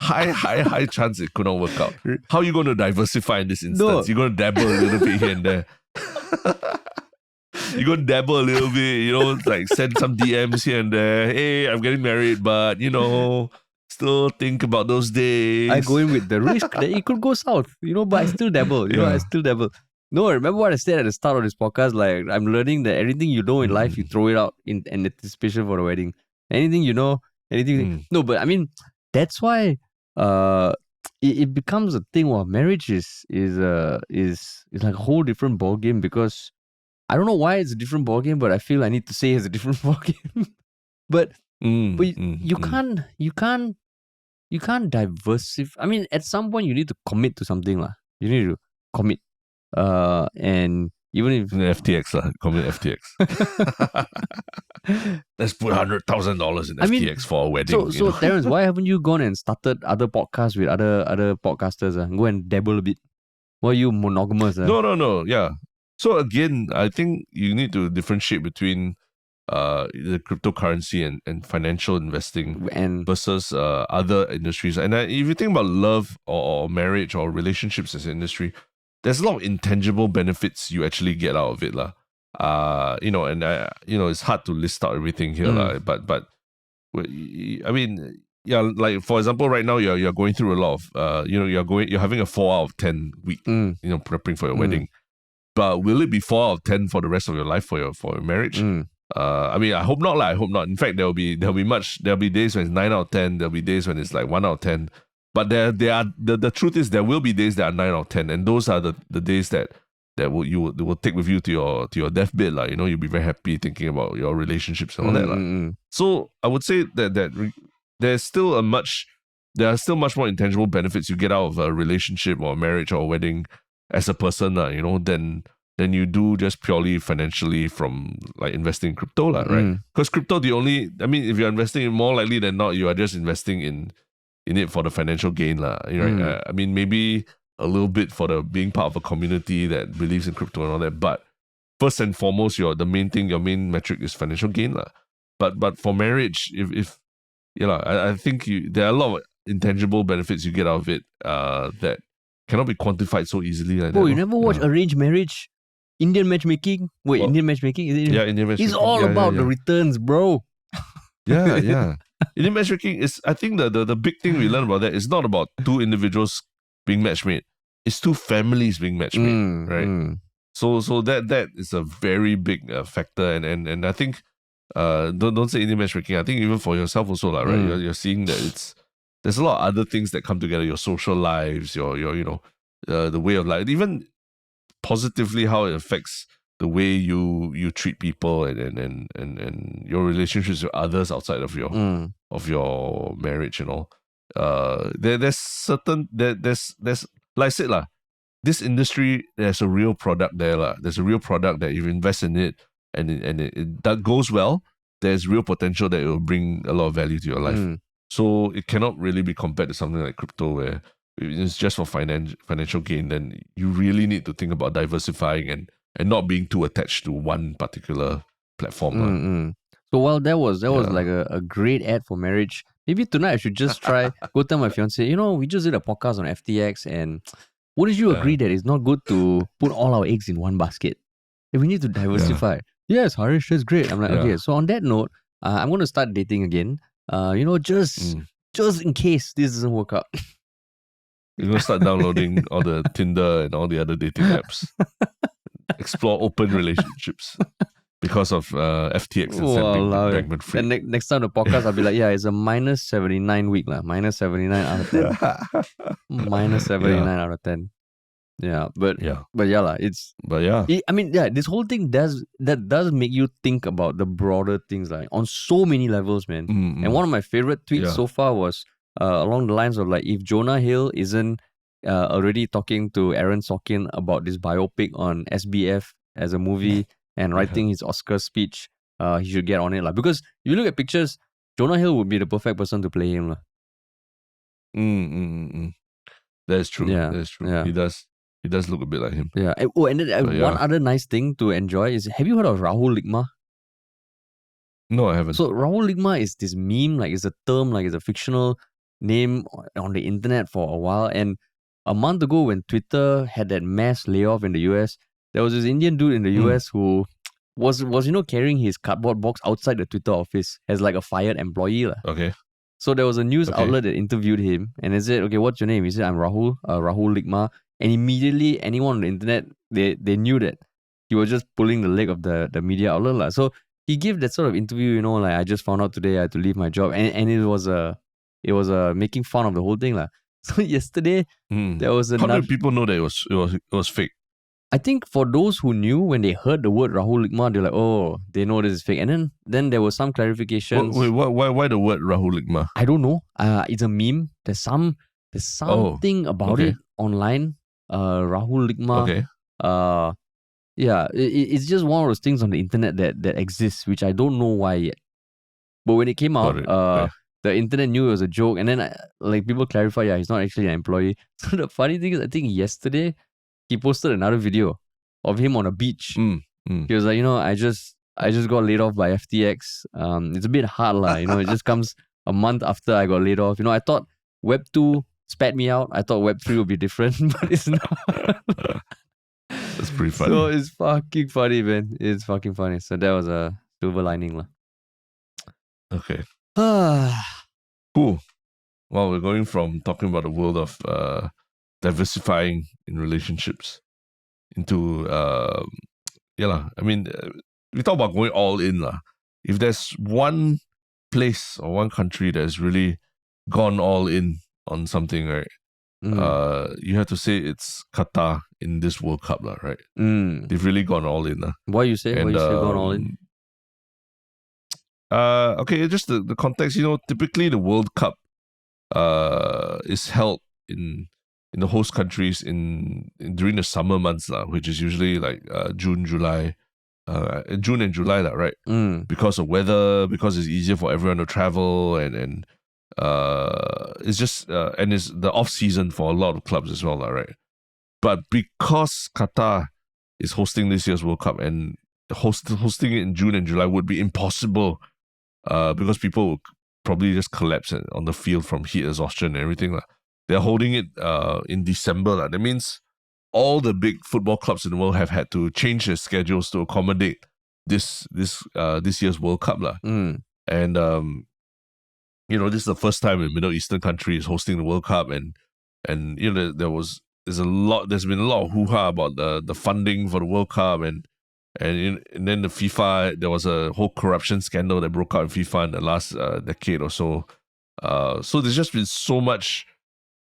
high chance it could not work out. How are you going to diversify in this instance? You're going to dabble a little bit here and there. You're going to dabble a little bit, like send some DMs here and there. Hey, I'm getting married, but still think about those days. I go in with the risk that it could go south, but I still dabble. I still dabble. No, remember what I said at the start of this podcast? Like, I'm learning that anything you know in life, you throw it out in anticipation for the wedding. Anything you know, anything. No, but I mean, that's why it becomes a thing. Well, marriage is like a whole different ball game, because I don't know why it's a different ball game, but I feel I need to say it's a different ball game. but you can't diversify. I mean, at some point you need to commit to something, lah. You need to commit. And even if FTX, commit FTX. Let's put $100,000 in FTX for a wedding. So Terence, why haven't you gone and started other podcasts with other podcasters? Go and dabble a bit. Why are you monogamous? No. Yeah. So again, I think you need to differentiate between the cryptocurrency and financial investing versus other industries. And if you think about love or marriage or relationships as an industry, there's a lot of intangible benefits you actually get out of it, lah. It's hard to list out everything here, lah. But I mean, like for example, right now you're going through a lot of you're having a 4 out of 10 week, prepping for your wedding. But will it be 4 out of 10 for the rest of your life for your marriage? I mean, I hope not, lah. I hope not. In fact, there'll be days when it's 9 out of 10. There'll be days when it's like 1 out of 10. But the truth is there will be days that are 9 out of 10, and those are the days that will take with you to your deathbed, lah. You'll be very happy thinking about your relationships and all that, lah. So I would say that there are still much more intangible benefits you get out of a relationship or a marriage or a wedding as a person, lah, than you do just purely financially from like investing in crypto, lah, right? Because crypto, if you're investing, more likely than not, you are just investing in it for the financial gain, lah. Right? I mean, maybe a little bit for the being part of a community that believes in crypto and all that. But first and foremost, your main metric is financial gain, lah. But for marriage, I think there are a lot of intangible benefits you get out of it that cannot be quantified so easily. Like you never watch Arranged Marriage? Indian matchmaking? Indian matchmaking? Is it? Yeah, Indian matchmaking. It's all about the returns, bro. Yeah. Indian matchmaking is, I think the big thing we learn about that is not about two individuals being matchmade. It's two families being matchmade, right? So that is a very big factor, and I think don't say Indian matchmaking. I think even for yourself also, like, right? You're seeing that there's a lot of other things that come together. Your social lives, your the way of life, even positively how it affects the way you treat people and your relationships with others outside of your marriage and all. There's like I said, lah, this industry, there's a real product there. There's a real product that you invest in it and that goes well, there's real potential that it will bring a lot of value to your life. So it cannot really be compared to something like crypto where it's just for financial gain. Then you really need to think about diversifying and not being too attached to one particular platform. So while that was like a great ad for marriage, maybe tonight I should just try, go tell my fiance, we just did a podcast on FTX and wouldn't you agree that it's not good to put all our eggs in one basket? If we need to diversify. Yes, Harish, that's great. I'm like, okay, so on that note, I'm going to start dating again. Just in case this doesn't work out. You're going to start downloading all the Tinder and all the other dating apps. Explore open relationships because of FTX and Sam Bankman-Fried. And next time the podcast, I'll be like, it's a minus 79 week. Minus 79 out of 10. Minus 79 out of 10. Yeah, but yeah, this whole thing does make you think about the broader things on so many levels, man. And one of my favorite tweets so far was along the lines of if Jonah Hill isn't already talking to Aaron Sorkin about this biopic on SBF as a movie and writing his Oscar speech, he should get on it because if you look at pictures, Jonah Hill would be the perfect person to play him That's true. Yeah, that's true. Yeah. He does look a bit like him. Yeah. Oh, and then one other nice thing to enjoy is, have you heard of Rahul Ligma? No, I haven't. So Rahul Ligma is this meme, it's a term, it's a fictional name on the internet for a while. And a month ago when Twitter had that mass layoff in the US, there was this Indian dude in the US who was carrying his cardboard box outside the Twitter office as a fired employee. Okay. So there was a news outlet that interviewed him and they said, okay, what's your name? He said, I'm Rahul Ligma. And immediately, anyone on the internet, they knew that he was just pulling the leg of the media outlet. So he gave that sort of interview, I just found out today I had to leave my job. And it was making fun of the whole thing. So yesterday, there was How did people know that it was fake? I think for those who knew, when they heard the word Rahul Ligma, they're like, oh, they know this is fake. And then there was some clarifications. Why the word Rahul Ligma? I don't know. It's a meme. There's something about it online. Rahul Ligma. Okay. It's just one of those things on the internet that exists, which I don't know why yet. But when it came out, the internet knew it was a joke, and then people clarify, he's not actually an employee. So the funny thing is, I think yesterday he posted another video of him on a beach. He was like, I just got laid off by FTX. It's a bit hard, it just comes a month after I got laid off. I thought Web 2 spat me out. I thought Web 3 would be different, but it's not. That's pretty funny. So it's fucking funny, man. It's fucking funny. So that was a silver lining. Okay. Cool. Well, we're going from talking about the world of diversifying in relationships into, we talk about going all in. If there's one place or one country that's really gone all in on something, right? You have to say it's Qatar in this World Cup, right? They've really gone all in. Why you say gone all in? Okay, just the context. Typically the World Cup is held in the host countries in during the summer months, which is usually June, July. June and July, right? Because of weather, because it's easier for everyone to travel, and it's just and it's the off season for a lot of clubs as well, right? But because Qatar is hosting this year's World Cup and hosting it in June and July would be impossible, because people will probably just collapse on the field from heat exhaustion and everything. They're holding it in December. That means all the big football clubs in the world have had to change their schedules to accommodate this year's World Cup. And this is the first time a Middle Eastern country is hosting the World Cup, and there's been a lot of hoo-ha about the funding for the World Cup, and then the FIFA, there was a whole corruption scandal that broke out in FIFA in the last decade or so. So there's just been so much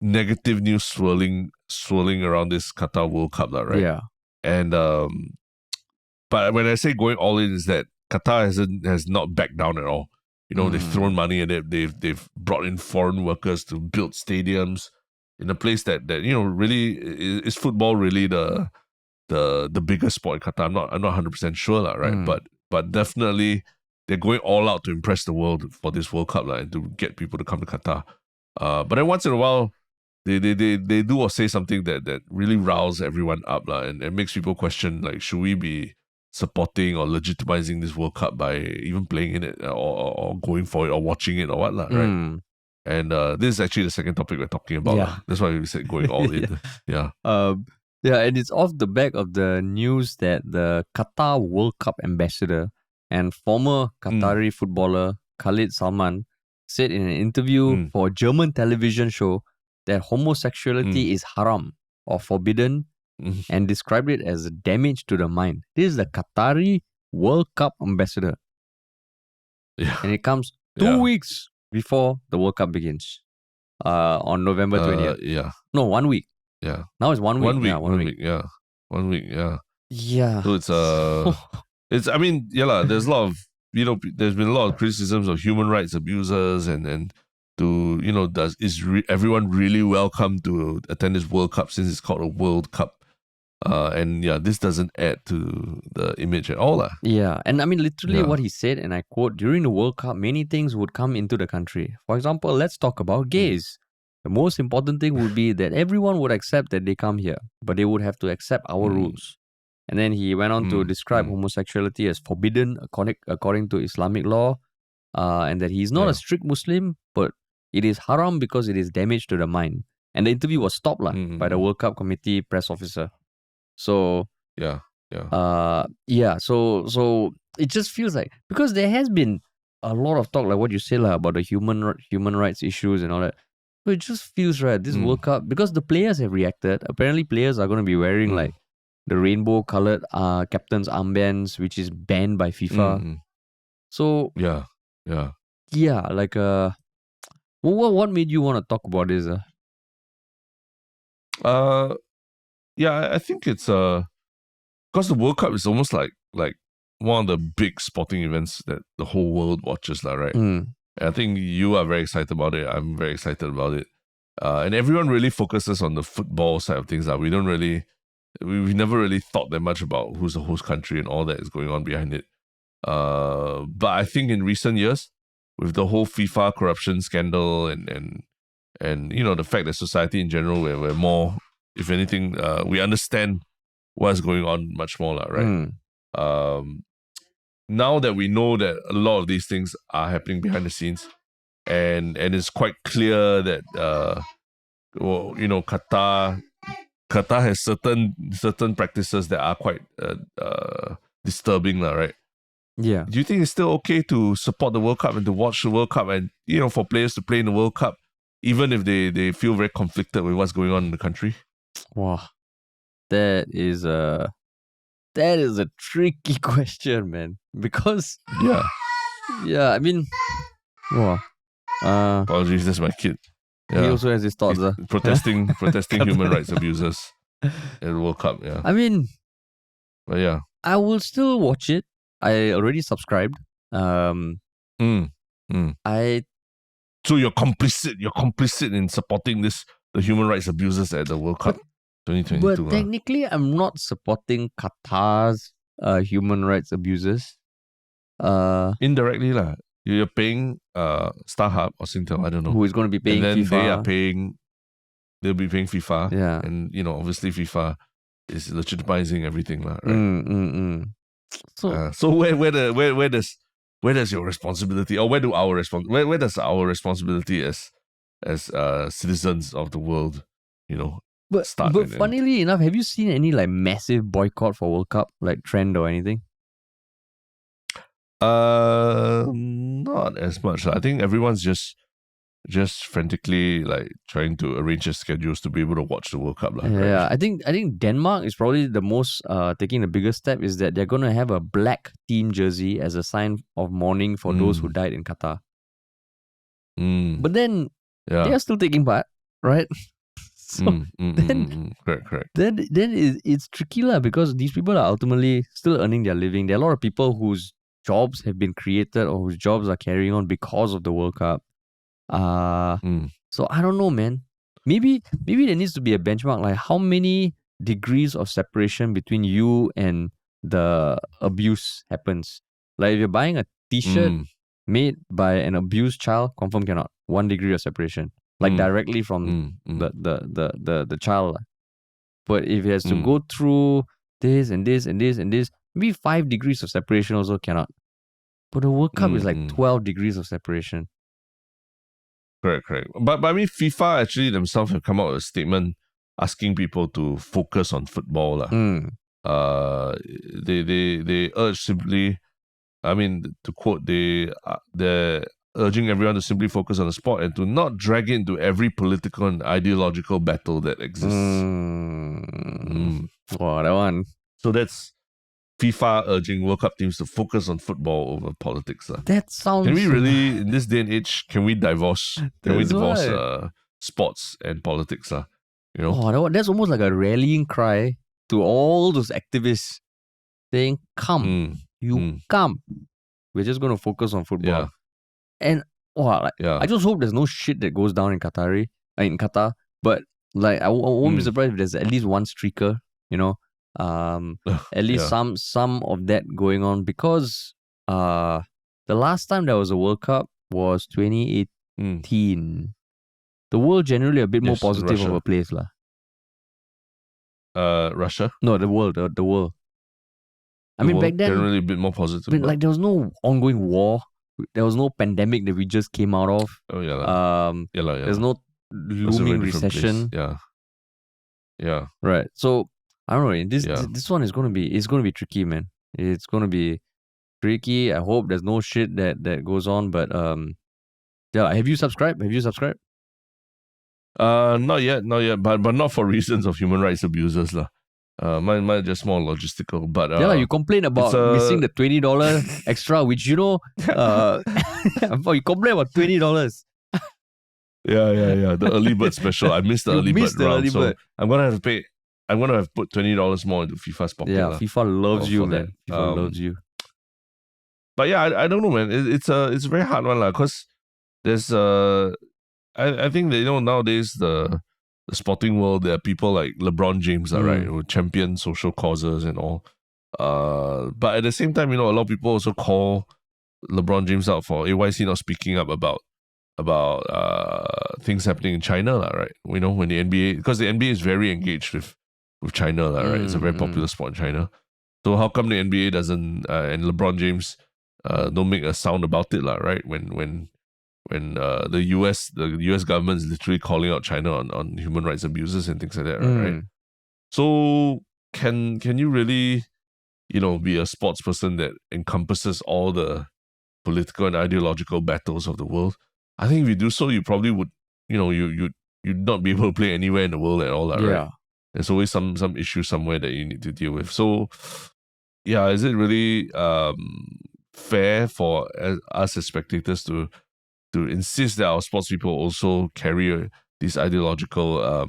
negative news swirling around this Qatar World Cup, right? Yeah. And but when I say going all in, is that Qatar has not backed down at all. They've thrown money at it. They've brought in foreign workers to build stadiums. in a place that really is football really the biggest sport in Qatar. I'm not 100% sure, right? But definitely they're going all out to impress the world for this World Cup, and to get people to come to Qatar. But then once in a while, they do or say something that really riles everyone up, and makes people question, like, should we be supporting or legitimizing this World Cup by even playing in it, or going for it, or watching it, or what, right? And this is actually the second topic we're talking about. Yeah. That's why we said going all in. Yeah. Yeah, and it's off the back of the news that the Qatar World Cup ambassador and former Qatari footballer Khalid Salman said in an interview for a German television show that homosexuality is haram or forbidden, and described it as a damage to the mind. This is the Qatari World Cup ambassador. Yeah. And it comes 2 weeks before the World Cup begins on November 20th. Yeah. No, 1 week. Yeah. Now it's 1 week. 1 week. Yeah, 1 week. Yeah. 1 week. Yeah. Yeah. So it's I mean, there's a lot of, there's been a lot of criticisms of human rights abusers and to, is everyone really welcome to attend this World Cup since it's called a World Cup? And this doesn't add to the image at all. Yeah, and I mean, literally what he said, and I quote, during the World Cup, many things would come into the country. For example, let's talk about gays. The most important thing would be that everyone would accept that they come here, but they would have to accept our rules. And then he went on to describe homosexuality as forbidden according to Islamic law, and that he's not a strict Muslim, but it is haram because it is damage to the mind. And the interview was stopped by the World Cup committee press officer. So so it just feels like, because there has been a lot of talk, like what you said about the human rights issues and all that. So it just feels right, this World Cup, because the players have reacted. Apparently players are going to be wearing like the rainbow colored captain's armbands, which is banned by FIFA. So like what made you want to talk about this? I think it's because the World Cup is almost like one of the big sporting events that the whole world watches, right? I think you are very excited about it. I'm very excited about it. And everyone really focuses on the football side of things. We've never really thought that much about who's the host country and all that is going on behind it. But I think in recent years, with the whole FIFA corruption scandal and the fact that society in general, we're more, if anything, we understand what's going on much more, right? Now that we know that a lot of these things are happening behind the scenes, and it's quite clear that Qatar has certain practices that are quite disturbing, right? Yeah. Do you think it's still okay to support the World Cup and to watch the World Cup, and for players to play in the World Cup, even if they feel very conflicted with what's going on in the country? Wow, that is a tricky question, man. Because I mean, apologies, that's my kid. He also has his thoughts. Protesting human rights abusers at the World Cup. Yeah, I mean, but I will still watch it. I already subscribed. So you're complicit in supporting the human rights abusers at the World Cup 2022. But technically, I'm not supporting Qatar's human rights abusers. Indirectly, you're paying StarHub or Singtel, I don't know. Who is going to be paying and then FIFA. They'll be paying FIFA. Yeah. And, obviously FIFA is legitimizing everything, right? So where does your responsibility, or where does our responsibility as citizens of the world, start? But funnily enough, have you seen any like massive boycott for World Cup, like trend or anything? Not as much. I think everyone's just frantically like trying to arrange their schedules to be able to watch the World Cup. Yeah, I think Denmark is probably the most taking the biggest step, is that they're gonna have a black team jersey as a sign of mourning for those who died in Qatar. But then they are still taking part, right? So correct. Then it's tricky because these people are ultimately still earning their living. There are a lot of people whose jobs have been created or whose jobs are carrying on because of the World Cup. So I don't know, man. maybe there needs to be a benchmark, like how many degrees of separation between you and the abuse happens. Like if you're buying a t-shirt made by an abused child, confirm cannot. 1 degree of separation. Like directly from the child. But if it has to go through this and this and this and this, maybe 5 degrees of separation also cannot. But the World Cup is like 12 degrees of separation. Correct. But I mean, FIFA actually themselves have come out with a statement asking people to focus on football. They urge simply, I mean, to quote, they're urging everyone to simply focus on the sport and to not drag it into every political and ideological battle that exists. Wow, that one. So that's FIFA urging World Cup teams to focus on football over politics. That sounds... Can we really, in this day and age, can we divorce sports and politics? You know? Oh, that's almost like a rallying cry to all those activists saying, come, come. We're just going to focus on football. Yeah. And I just hope there's no shit that goes down in Qatar. But like I won't be surprised if there's at least one streaker, you know. At least some of that going on, because the last time there was a World Cup was 2018. The world generally a bit more positive of a place lah. Russia? No, the world. I mean, back then generally a bit more positive. But like there was no ongoing war. There was no pandemic that we just came out of. Oh yeah. There's no looming recession. Place. Yeah. Right. So I don't know. This one is gonna be tricky, man. It's gonna be tricky. I hope there's no shit that goes on. But have you subscribed? Not yet. But not for reasons of human rights abusers lah. Mine just more logistical. But you complain about missing the $20 extra, which you know, you complain about $20. Yeah. The early bird special. I missed the early bird round, so I'm gonna have to pay. I'm gonna have put $20 more into FIFA's pocket. Yeah, FIFA loves you, man. FIFA loves you. But yeah, I don't know, man. It's a very hard one, lah. Cause there's I think that, you know, nowadays the sporting world, there are people like LeBron James, right, who champion social causes and all. But at the same time, you know, a lot of people also call LeBron James out for why is he not speaking up about things happening in China, right? You know, when the NBA, because the NBA is very engaged with China, right? It's a very popular sport in China. So how come the NBA doesn't and LeBron James don't make a sound about it, right? When the US government is literally calling out China on human rights abuses and things like that, right? So can you really, you know, be a sports person that encompasses all the political and ideological battles of the world? I think if you do so, you probably would, you know, you'd not be able to play anywhere in the world at all, right? There's always some issue somewhere that you need to deal with. So yeah, is it really fair for us as spectators to insist that our sports people also carry these ideological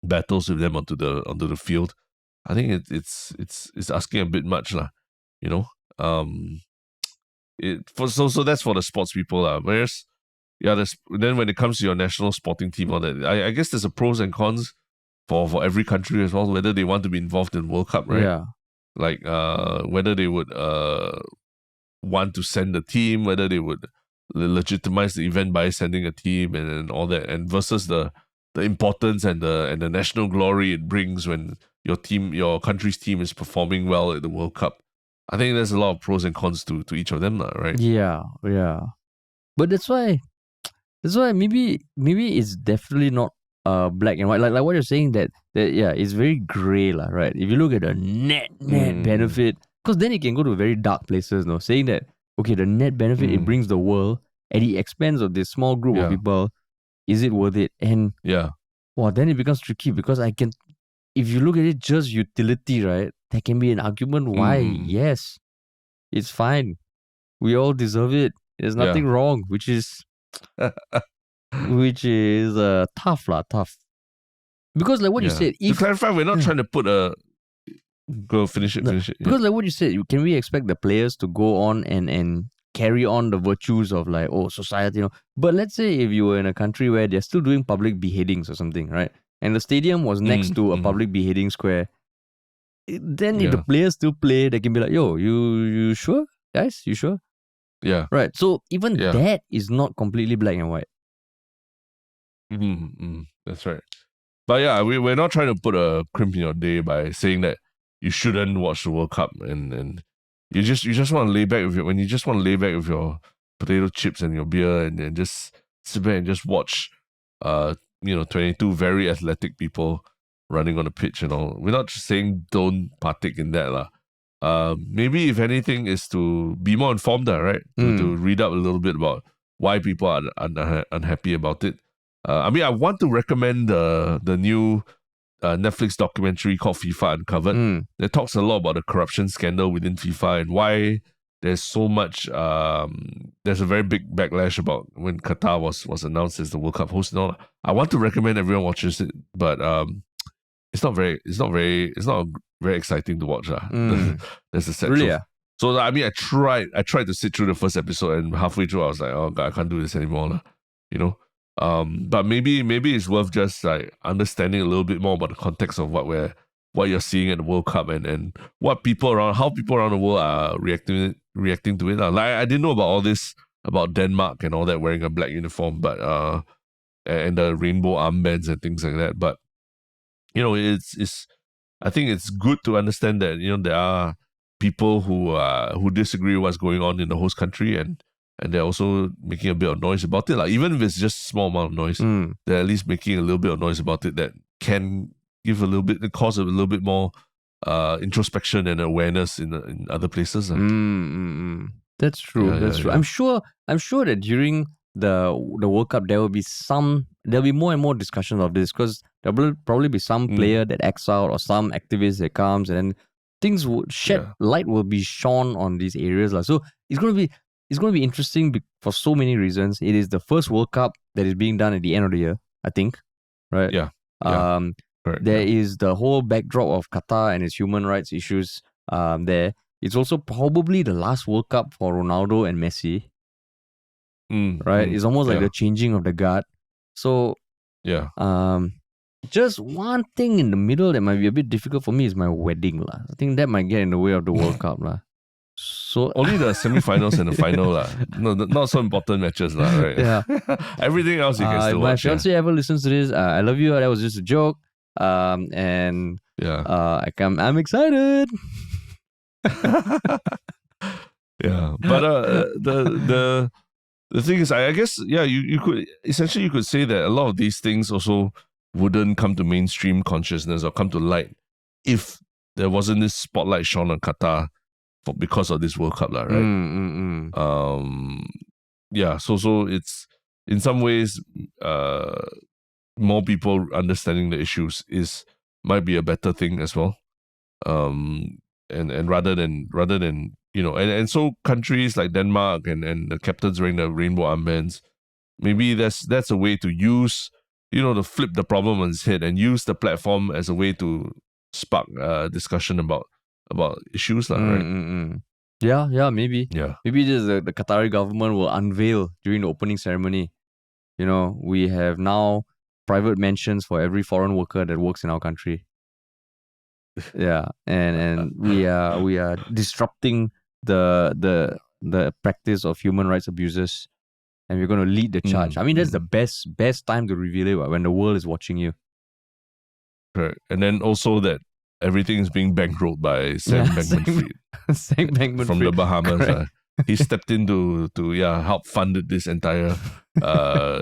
battles with them onto the field? I think it's asking a bit much, lah. You know, so that's for the sports people, lah. Whereas, then when it comes to your national sporting team, all that, I guess there's a pros and cons for every country as well, whether they want to be involved in World Cup, right? Yeah. Like whether they would want to send a team, whether they would legitimize the event by sending a team and all that, and versus the importance and the national glory it brings when your country's team is performing well at the World Cup. I think there's a lot of pros and cons to each of them, right? Yeah. But that's why maybe it's definitely not black and white. Like what you're saying, that it's very grey, right? If you look at the net benefit, because then it can go to very dark places, no? Saying that, okay, the net benefit it brings the world at the expense of this small group of people, is it worth it? And then it becomes tricky, because if you look at it just utility, right, there can be an argument why, yes, it's fine. We all deserve it. There's nothing wrong, which is tough. Because like what you said, to clarify, we're not trying to put a... Go finish it. Because like what you said, can we expect the players to go on and carry on the virtues of like, oh, society, you know. But let's say if you were in a country where they're still doing public beheadings or something, right? And the stadium was next to a public beheading square. Then if the players still play, they can be like, yo, you sure? Guys, you sure? Yeah. Right. So even that is not completely black and white. That's right. But yeah, we're not trying to put a crimp in your day by saying that you shouldn't watch the World Cup and you just want to lay back with when you just want to lay back with your potato chips and your beer and just sit back and just watch 22 very athletic people running on the pitch and all. We're not just saying don't partake in that lah. Maybe if anything is to be more informed, right? To read up a little bit about why people are unhappy about it. I mean, I want to recommend the new Netflix documentary called FIFA Uncovered. It talks a lot about the corruption scandal within FIFA and why there's so much. There's a very big backlash about when Qatar was announced as the World Cup host and all. I want to recommend everyone watches it, but it's not very exciting to watch. That's the sad truth. So I mean, I tried to sit through the first episode, and halfway through I was like, oh God, I can't do this anymore, you know. But maybe it's worth just like understanding a little bit more about the context of what you're seeing at the World Cup and how people around the world are reacting to it. Like I didn't know about all this about Denmark and all that wearing a black uniform, but and the rainbow armbands and things like that. But you know, it's I think it's good to understand that, you know, there are people who disagree with what's going on in the host country and they're also making a bit of noise about it. Like even if it's just a small amount of noise, they're at least making a little bit of noise about it that can cause a little bit more introspection and awareness in other places. That's true. That's true. Yeah. I'm sure that during the World Cup there'll be more and more discussions of this because there will probably be some player that acts out or some activist that comes and then things would light will be shone on these areas. So it's going to be interesting for so many reasons. It is the first World Cup that is being done at the end of the year, I think. Right? Yeah. Correct, there is the whole backdrop of Qatar and its human rights issues there. It's also probably the last World Cup for Ronaldo and Messi. Right? It's almost like the changing of the guard. So, just one thing in the middle that might be a bit difficult for me is my wedding. I think that might get in the way of the World Cup. So only the semi-finals and the final No, not so important matches right? Yeah. Everything else you can still watch. My fiance ever listens to this, I love you. That was just a joke. I'm excited. Yeah, but the thing is, I guess you could say that a lot of these things also wouldn't come to mainstream consciousness or come to light if there wasn't this spotlight shone on Qatar because of this World Cup, right? So it's in some ways more people understanding the issues might be a better thing as well. And rather than you know, and so countries like Denmark and the captains wearing the rainbow armbands, maybe that's a way to use, you know, to flip the problem on its head and use the platform as a way to spark discussion about issues, right? Yeah, maybe. Yeah. Maybe just the Qatari government will unveil during the opening ceremony. You know, we have now private mansions for every foreign worker that works in our country. Yeah, and we are disrupting the practice of human rights abuses, and we're going to lead the charge. I mean, that's the best time to reveal it when the world is watching you. Correct, and then also that everything is being bankrolled by Sam Bankman-Fried. Sam Bankman-Fried from the Bahamas. He stepped in to help fund this entire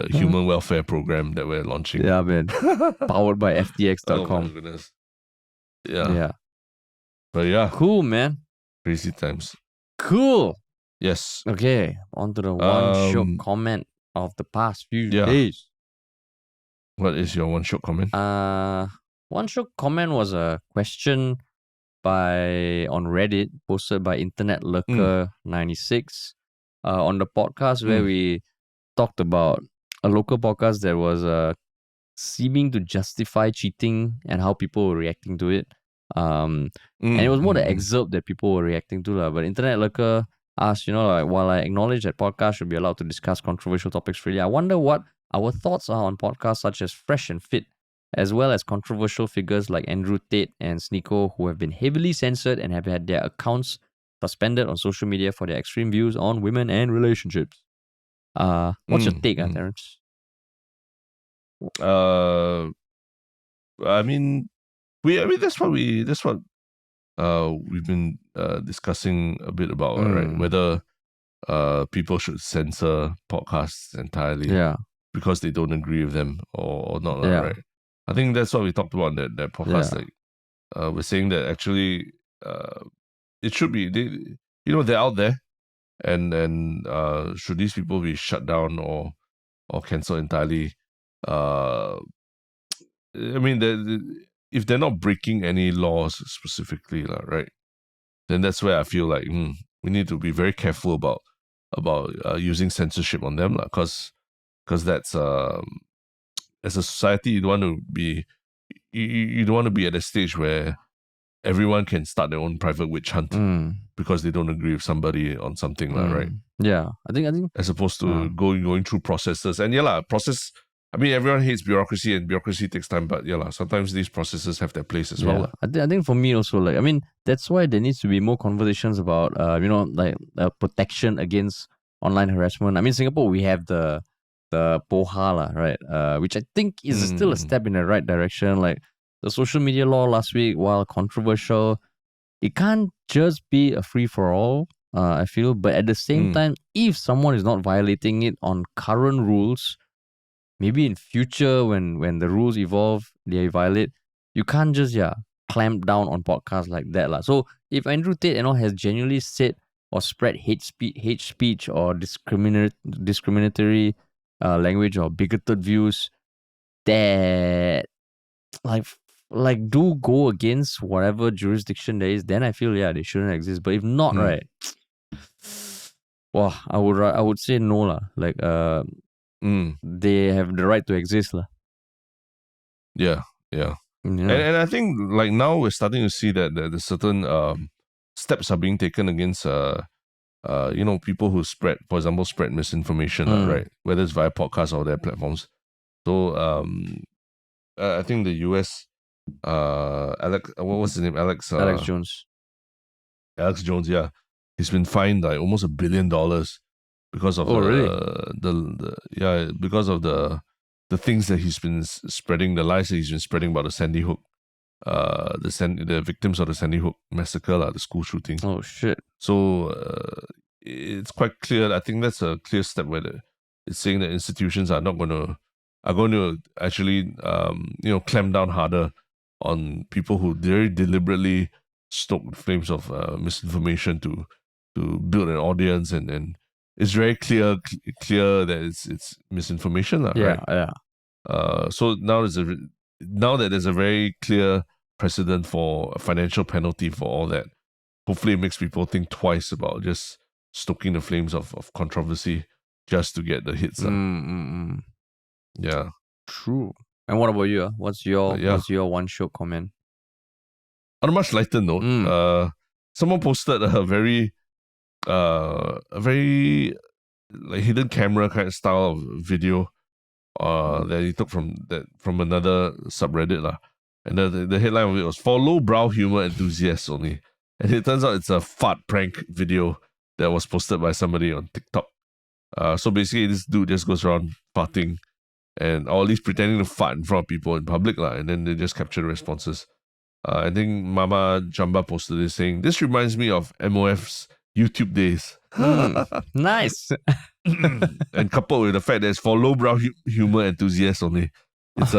human welfare program that we're launching. Yeah, man. Powered by FTX.com. Oh my goodness. Yeah. But yeah. Cool, man. Crazy times. Cool. Yes. Okay. On to the one Shiok comment of the past few days. What is your one Shiok comment? One Shiok comment was a question on Reddit posted by Internet Lurker 96 on the podcast where we talked about a local podcast that was seeming to justify cheating and how people were reacting to it. And it was more the excerpt that people were reacting to. But Internet Lurker asked, like, while I acknowledge that podcasts should be allowed to discuss controversial topics freely, I wonder what our thoughts are on podcasts such as Fresh and Fit, as well as controversial figures like Andrew Tate and Sneeko, who have been heavily censored and have had their accounts suspended on social media for their extreme views on women and relationships. What's your take, Terence? I mean, that's what we've been discussing a bit about, right? Whether people should censor podcasts entirely because they don't agree with them or not, right? I think that's what we talked about in that podcast. Like, we're saying that actually, it should be they're out there, and should these people be shut down or cancelled entirely? I mean, if they're not breaking any laws specifically, right, then that's where I feel like we need to be very careful about using censorship on them, because that's as a society you don't want to be you don't want to be at a stage where everyone can start their own private witch hunt because they don't agree with somebody on something, right? Yeah, I think as opposed to going through processes. And process. I mean, everyone hates bureaucracy, and bureaucracy takes time, but sometimes these processes have their place as well. I think for me also, like, I mean, that's why there needs to be more conversations about, protection against online harassment. I mean, Singapore, we have the POHA, right? Which I think is still a step in the right direction. Like, the social media law last week, while controversial, it can't just be a free-for-all, I feel. But at the same time, if someone is not violating it on current rules, maybe in future when the rules evolve, they violate, you can't just clamp down on podcasts like that. So if Andrew Tate has genuinely said or spread hate speech or discriminatory language or bigoted views that like do go against whatever jurisdiction there is, then I feel they shouldn't exist. But if not, right, well, I would say no lah. Like they have the right to exist lah. Yeah. And I think like now we're starting to see that there's certain steps are being taken against people who spread misinformation, right? Whether it's via podcasts or their platforms. So I think the US Alex, what was his name? Alex Jones. Alex Jones, yeah. He's been fined like almost $1 billion because of because of the things that he's been spreading, the lies that he's been spreading about the Sandy Hook, the victims of the Sandy Hook massacre, the school shooting. Oh shit! So it's quite clear. I think that's a clear step where it's saying that institutions are going to actually clamp down harder on people who very deliberately stoke the flames of misinformation to build an audience, and it's very clear that it's misinformation, right? Yeah. So now that there's a very clear precedent for a financial penalty for all that, hopefully it makes people think twice about just stoking the flames of controversy just to get the hits. Yeah. True. And what about you? What's your one Shiok comment? On a much lighter note, someone posted a very like hidden camera kind of style of video that he took from another subreddit lah. And the headline of it was "For Low-Brow Humor Enthusiasts Only." And it turns out it's a fart prank video that was posted by somebody on TikTok. So basically this dude just goes around farting, or at least pretending to fart in front of people in public lah, and then they just capture the responses. I think Mama Jamba posted this saying, "This reminds me of MOF's YouTube days." Nice. And coupled with the fact that it's for lowbrow humor enthusiasts only, it's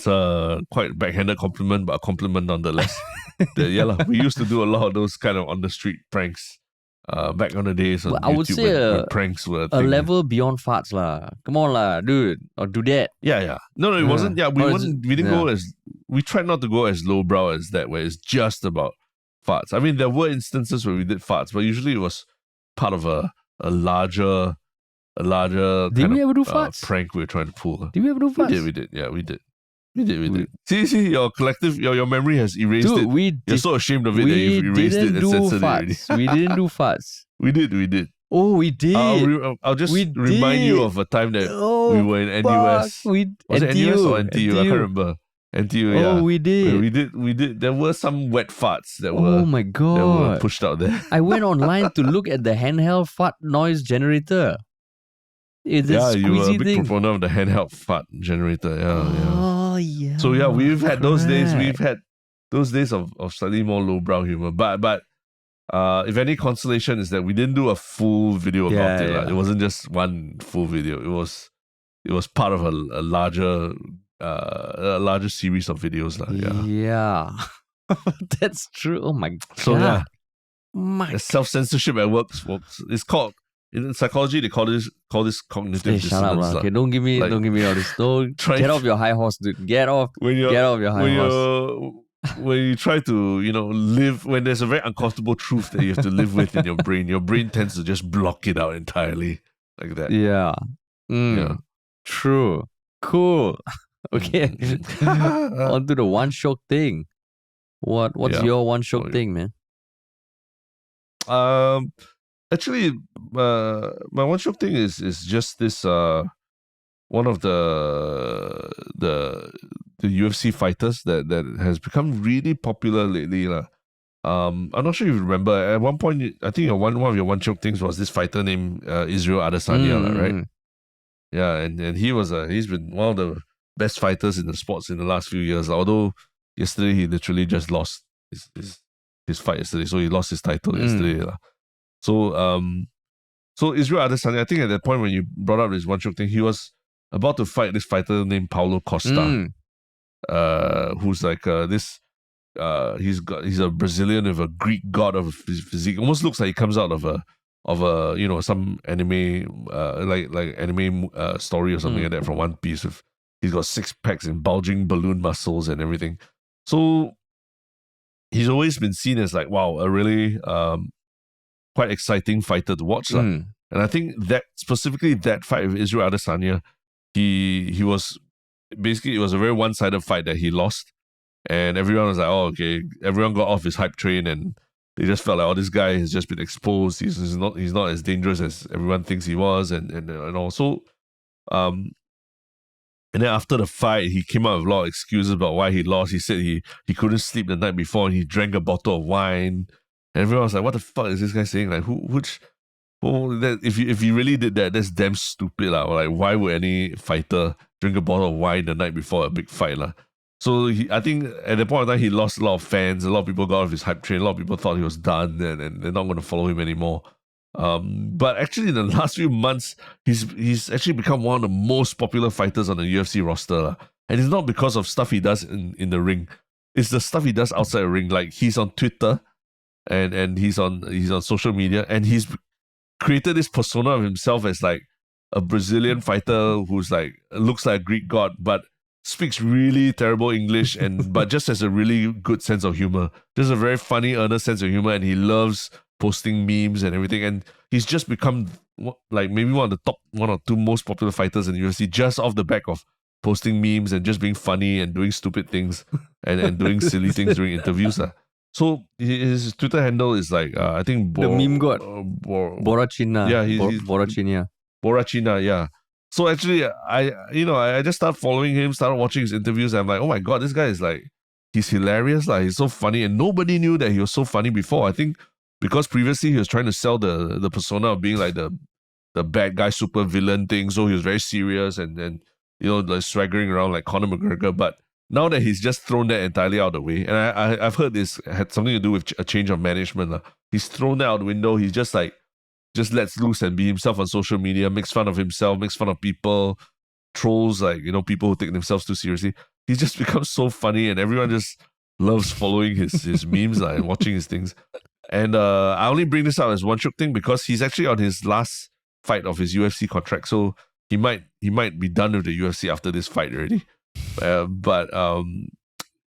a quite backhanded compliment, but a compliment nonetheless. We used to do a lot of those kind of on the street pranks back on the days on YouTube. I would say when pranks were a level beyond farts lah. Come on lah, dude, or do that. Yeah. No, it wasn't. Yeah, we didn't go as, we tried not to go as lowbrow as that, where it's just about farts. I mean, there were instances where we did farts, but usually it was part of a larger Did we ever do farts? prank we were trying to pull. Did we ever do farts? We did. Yeah, we did. We did. See, your collective, your memory has erased it. You're so ashamed of it that you've erased it and censored it already. We didn't do farts. We did. Oh, we did. I'll just remind you of a time that we were in NUS. Was it NUS or NTU? I can't remember. NTU, yeah. Oh, we did. We did. There were some wet farts that my God. that were pushed out there. I went online to look at the handheld fart noise generator. It's a you were a squeezy big thing. proponent of the handheld fart generator. Oh, yeah. So yeah, we've had those days. We've had those days of slightly more lowbrow humor. But if any consolation is that we didn't do a full video about it. Like, it wasn't just one full video. It was part of a larger series of videos. Yeah. That's true. Oh my God. So yeah. Self-censorship at work, folks. It's called, in psychology, they call this cognitive dissonance. Shut up, okay, don't give me all this. Get off your high horse, dude. Get off your high horse. When you try to, live, when there's a very uncomfortable truth that you have to live with in your brain tends to just block it out entirely, like that. Yeah. Yeah. True. Cool. Okay. On to the one Shiok thing. What's your one Shiok thing, man? Actually, my one Shiok thing is just this one of the UFC fighters that has become really popular lately. I'm not sure if you remember. At one point, I think one of your one Shiok things was this fighter named Israel Adesanya, right? Yeah, and he's been one of the best fighters in the sports in the last few years. Although yesterday he literally just lost his fight yesterday, so he lost his title yesterday. So Israel Adesanya, I think at that point when you brought up this one Shiok thing, he was about to fight this fighter named Paulo Costa, who's like he's a Brazilian with a Greek god of physique. Almost looks like he comes out of a some anime like anime story or something like that from One Piece. He's got 6 packs and bulging balloon muscles and everything. So he's always been seen as like, wow, a really quite exciting fighter to watch. And I think that specifically that fight with Israel Adesanya, he was basically, it was a very one-sided fight that he lost. And everyone was like, oh, okay. Everyone got off his hype train and they just felt like, oh, this guy has just been exposed. He's not as dangerous as everyone thinks he was, and also, and then after the fight, he came out with a lot of excuses about why he lost. He said he couldn't sleep the night before and he drank a bottle of wine. And everyone was like, what the fuck is this guy saying? Like, if he really did that, that's damn stupid. Like, why would any fighter drink a bottle of wine the night before a big fight? So I think at the point of time, he lost a lot of fans. A lot of people got off his hype train. A lot of people thought he was done and they're not going to follow him anymore. But actually, in the last few months, he's actually become one of the most popular fighters on the UFC roster. And it's not because of stuff he does in the ring. It's the stuff he does outside the ring. Like, he's on Twitter and he's on social media, and he's created this persona of himself as like a Brazilian fighter who's like looks like a Greek god, but speaks really terrible English but just has a really good sense of humor. Just a very funny, earnest sense of humor, and he loves posting memes and everything. And he's just become like maybe one of the top 1 or 2 most popular fighters in the UFC just off the back of posting memes and just being funny and doing stupid things and doing silly things during interviews. So his Twitter handle is like I think the meme god Borrachina. Yeah, he's Borrachina. Borrachina, yeah. So actually, I just started following him, started watching his interviews, and I'm like, oh my God, this guy is like, he's hilarious, he's so funny, and nobody knew that he was so funny before. I think because previously he was trying to sell the persona of being like the bad guy super villain thing, so he was very serious and like swaggering around like Conor McGregor. But now that he's just thrown that entirely out of the way, and I've heard this had something to do with a change of management. He's thrown that out the window. He's just lets loose and be himself on social media, makes fun of himself, makes fun of people, trolls people who take themselves too seriously. He's just become so funny, and everyone just loves following his memes and watching his things. And I only bring this up as one Shiok thing because he's actually on his last fight of his UFC contract, so he might be done with the UFC after this fight already. But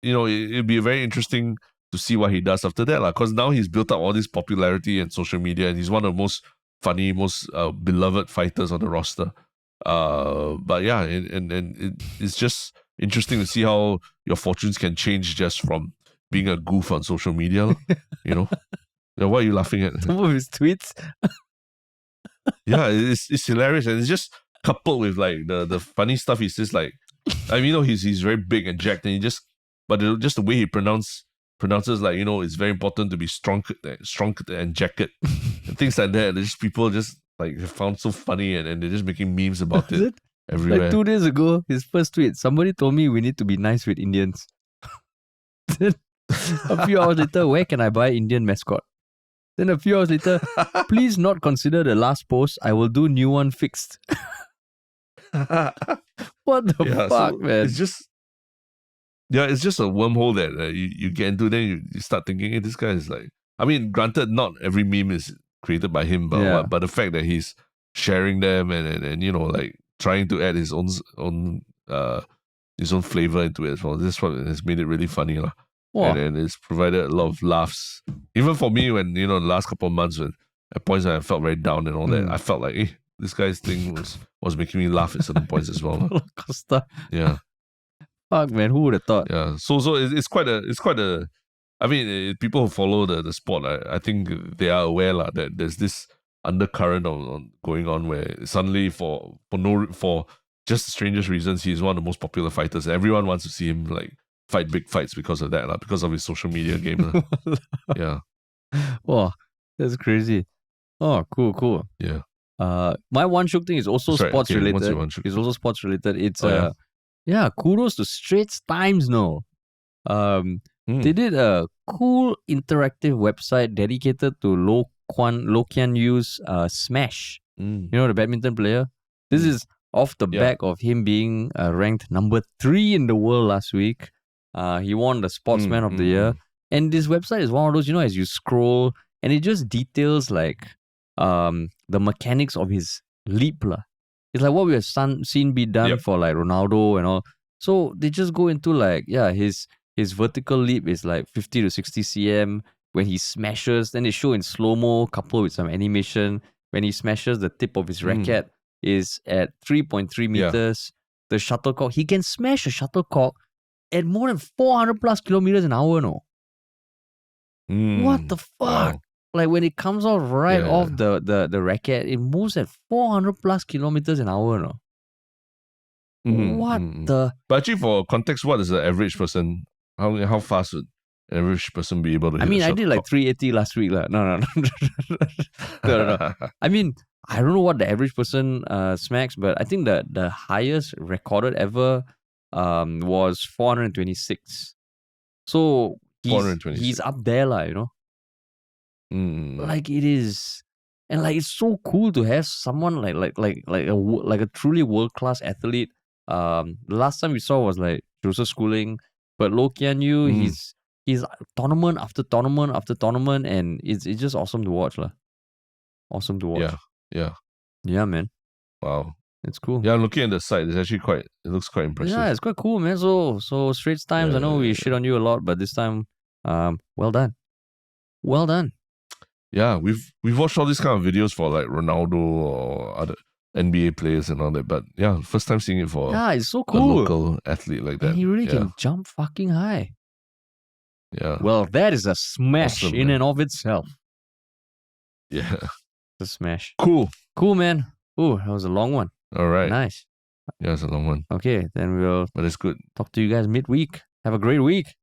it'd be very interesting to see what he does after that, because now he's built up all this popularity and social media, and he's one of the most funny, most beloved fighters on the roster. But yeah, and it's just interesting to see how your fortunes can change just from being a goof on social media. You know? Yeah, what are you laughing at? Some of his tweets. Yeah, it's hilarious, and it's just coupled with like the funny stuff. He's just like, I mean, he's very big and jacked, and just the way he pronounces, like, it's very important to be strong and jacked and things like that. There's just people just like found so funny, and they're just making memes about it everywhere. Like 2 days ago, his first tweet, somebody told me we need to be nice with Indians. Then a few hours later, where can I buy Indian mascot? Then a few hours later, please not consider the last post. I will do new one fixed. What the fuck, man? It's just a wormhole that you get into. Then you start thinking, hey, this guy is like, I mean, granted, not every meme is created by him, but the fact that he's sharing them and like trying to add his own flavor into it as well. This is what has made it really funny. And it's provided a lot of laughs. Even for me, when, the last couple of months, when at points I felt very down and all that, I felt like, hey, this guy's thing was making me laugh at certain points as well. Yeah. Fuck, man, who would have thought? Yeah. So it's quite a. I mean, people who follow the sport, I think they are aware that there's this undercurrent going on where suddenly for just the strangest reasons, he's one of the most popular fighters. Everyone wants to see him like fight big fights because of that, because of his social media game. Yeah. Wow, that's crazy. Oh, cool. Yeah. My one Shiok thing is also sports related. It's also sports related. It's kudos to Straits Times. They did a cool interactive website dedicated to Lo Kian Yu's Smash. The badminton player. This is off the back of him being ranked number 3 in the world last week. He won the Sportsman of the Year. And this website is one of those, as you scroll, and it just details like the mechanics of his leap. It's like what we have seen be done for like Ronaldo and all. So they just go into like, his vertical leap is like 50 to 60 cm. When he smashes, then they show in slow-mo coupled with some animation. When he smashes, the tip of his racket is at 3.3 meters. The shuttlecock, he can smash a shuttlecock at more than 400 plus kilometers an hour, What the fuck? Wow. Like when it comes off off the racket, it moves at 400 plus kilometers an hour, What the? But actually, for context, what is the average person? How fast would an average person be able to hit I did like 380 last week. No. No. I mean, I don't know what the average person smacks, but I think that the highest recorded ever was 426. So he's up there, Like it is, and like it's so cool to have someone like a truly world-class athlete. The last time we saw was like Joseph Schooling, but Lo Kian Yu, he's tournament after tournament after tournament, and it's just awesome to watch, Awesome to watch. Yeah, man. Wow, it's cool. Yeah, I'm looking at the site. It's actually it looks quite impressive. Yeah, it's quite cool, man. So Straits Times, I know we shit on you a lot, but this time, well done. Yeah, we've watched all these kind of videos for like Ronaldo or other NBA players and all that, but first time seeing it for it's so cool. A local athlete like that. And he really can jump fucking high. Yeah. Well, that is a smash in and of itself. Yeah. It's a smash. Cool, man. Ooh, that was a long one. All right. Nice. Yeah, it's a long one. Okay, then but it's good. Talk to you guys midweek. Have a great week.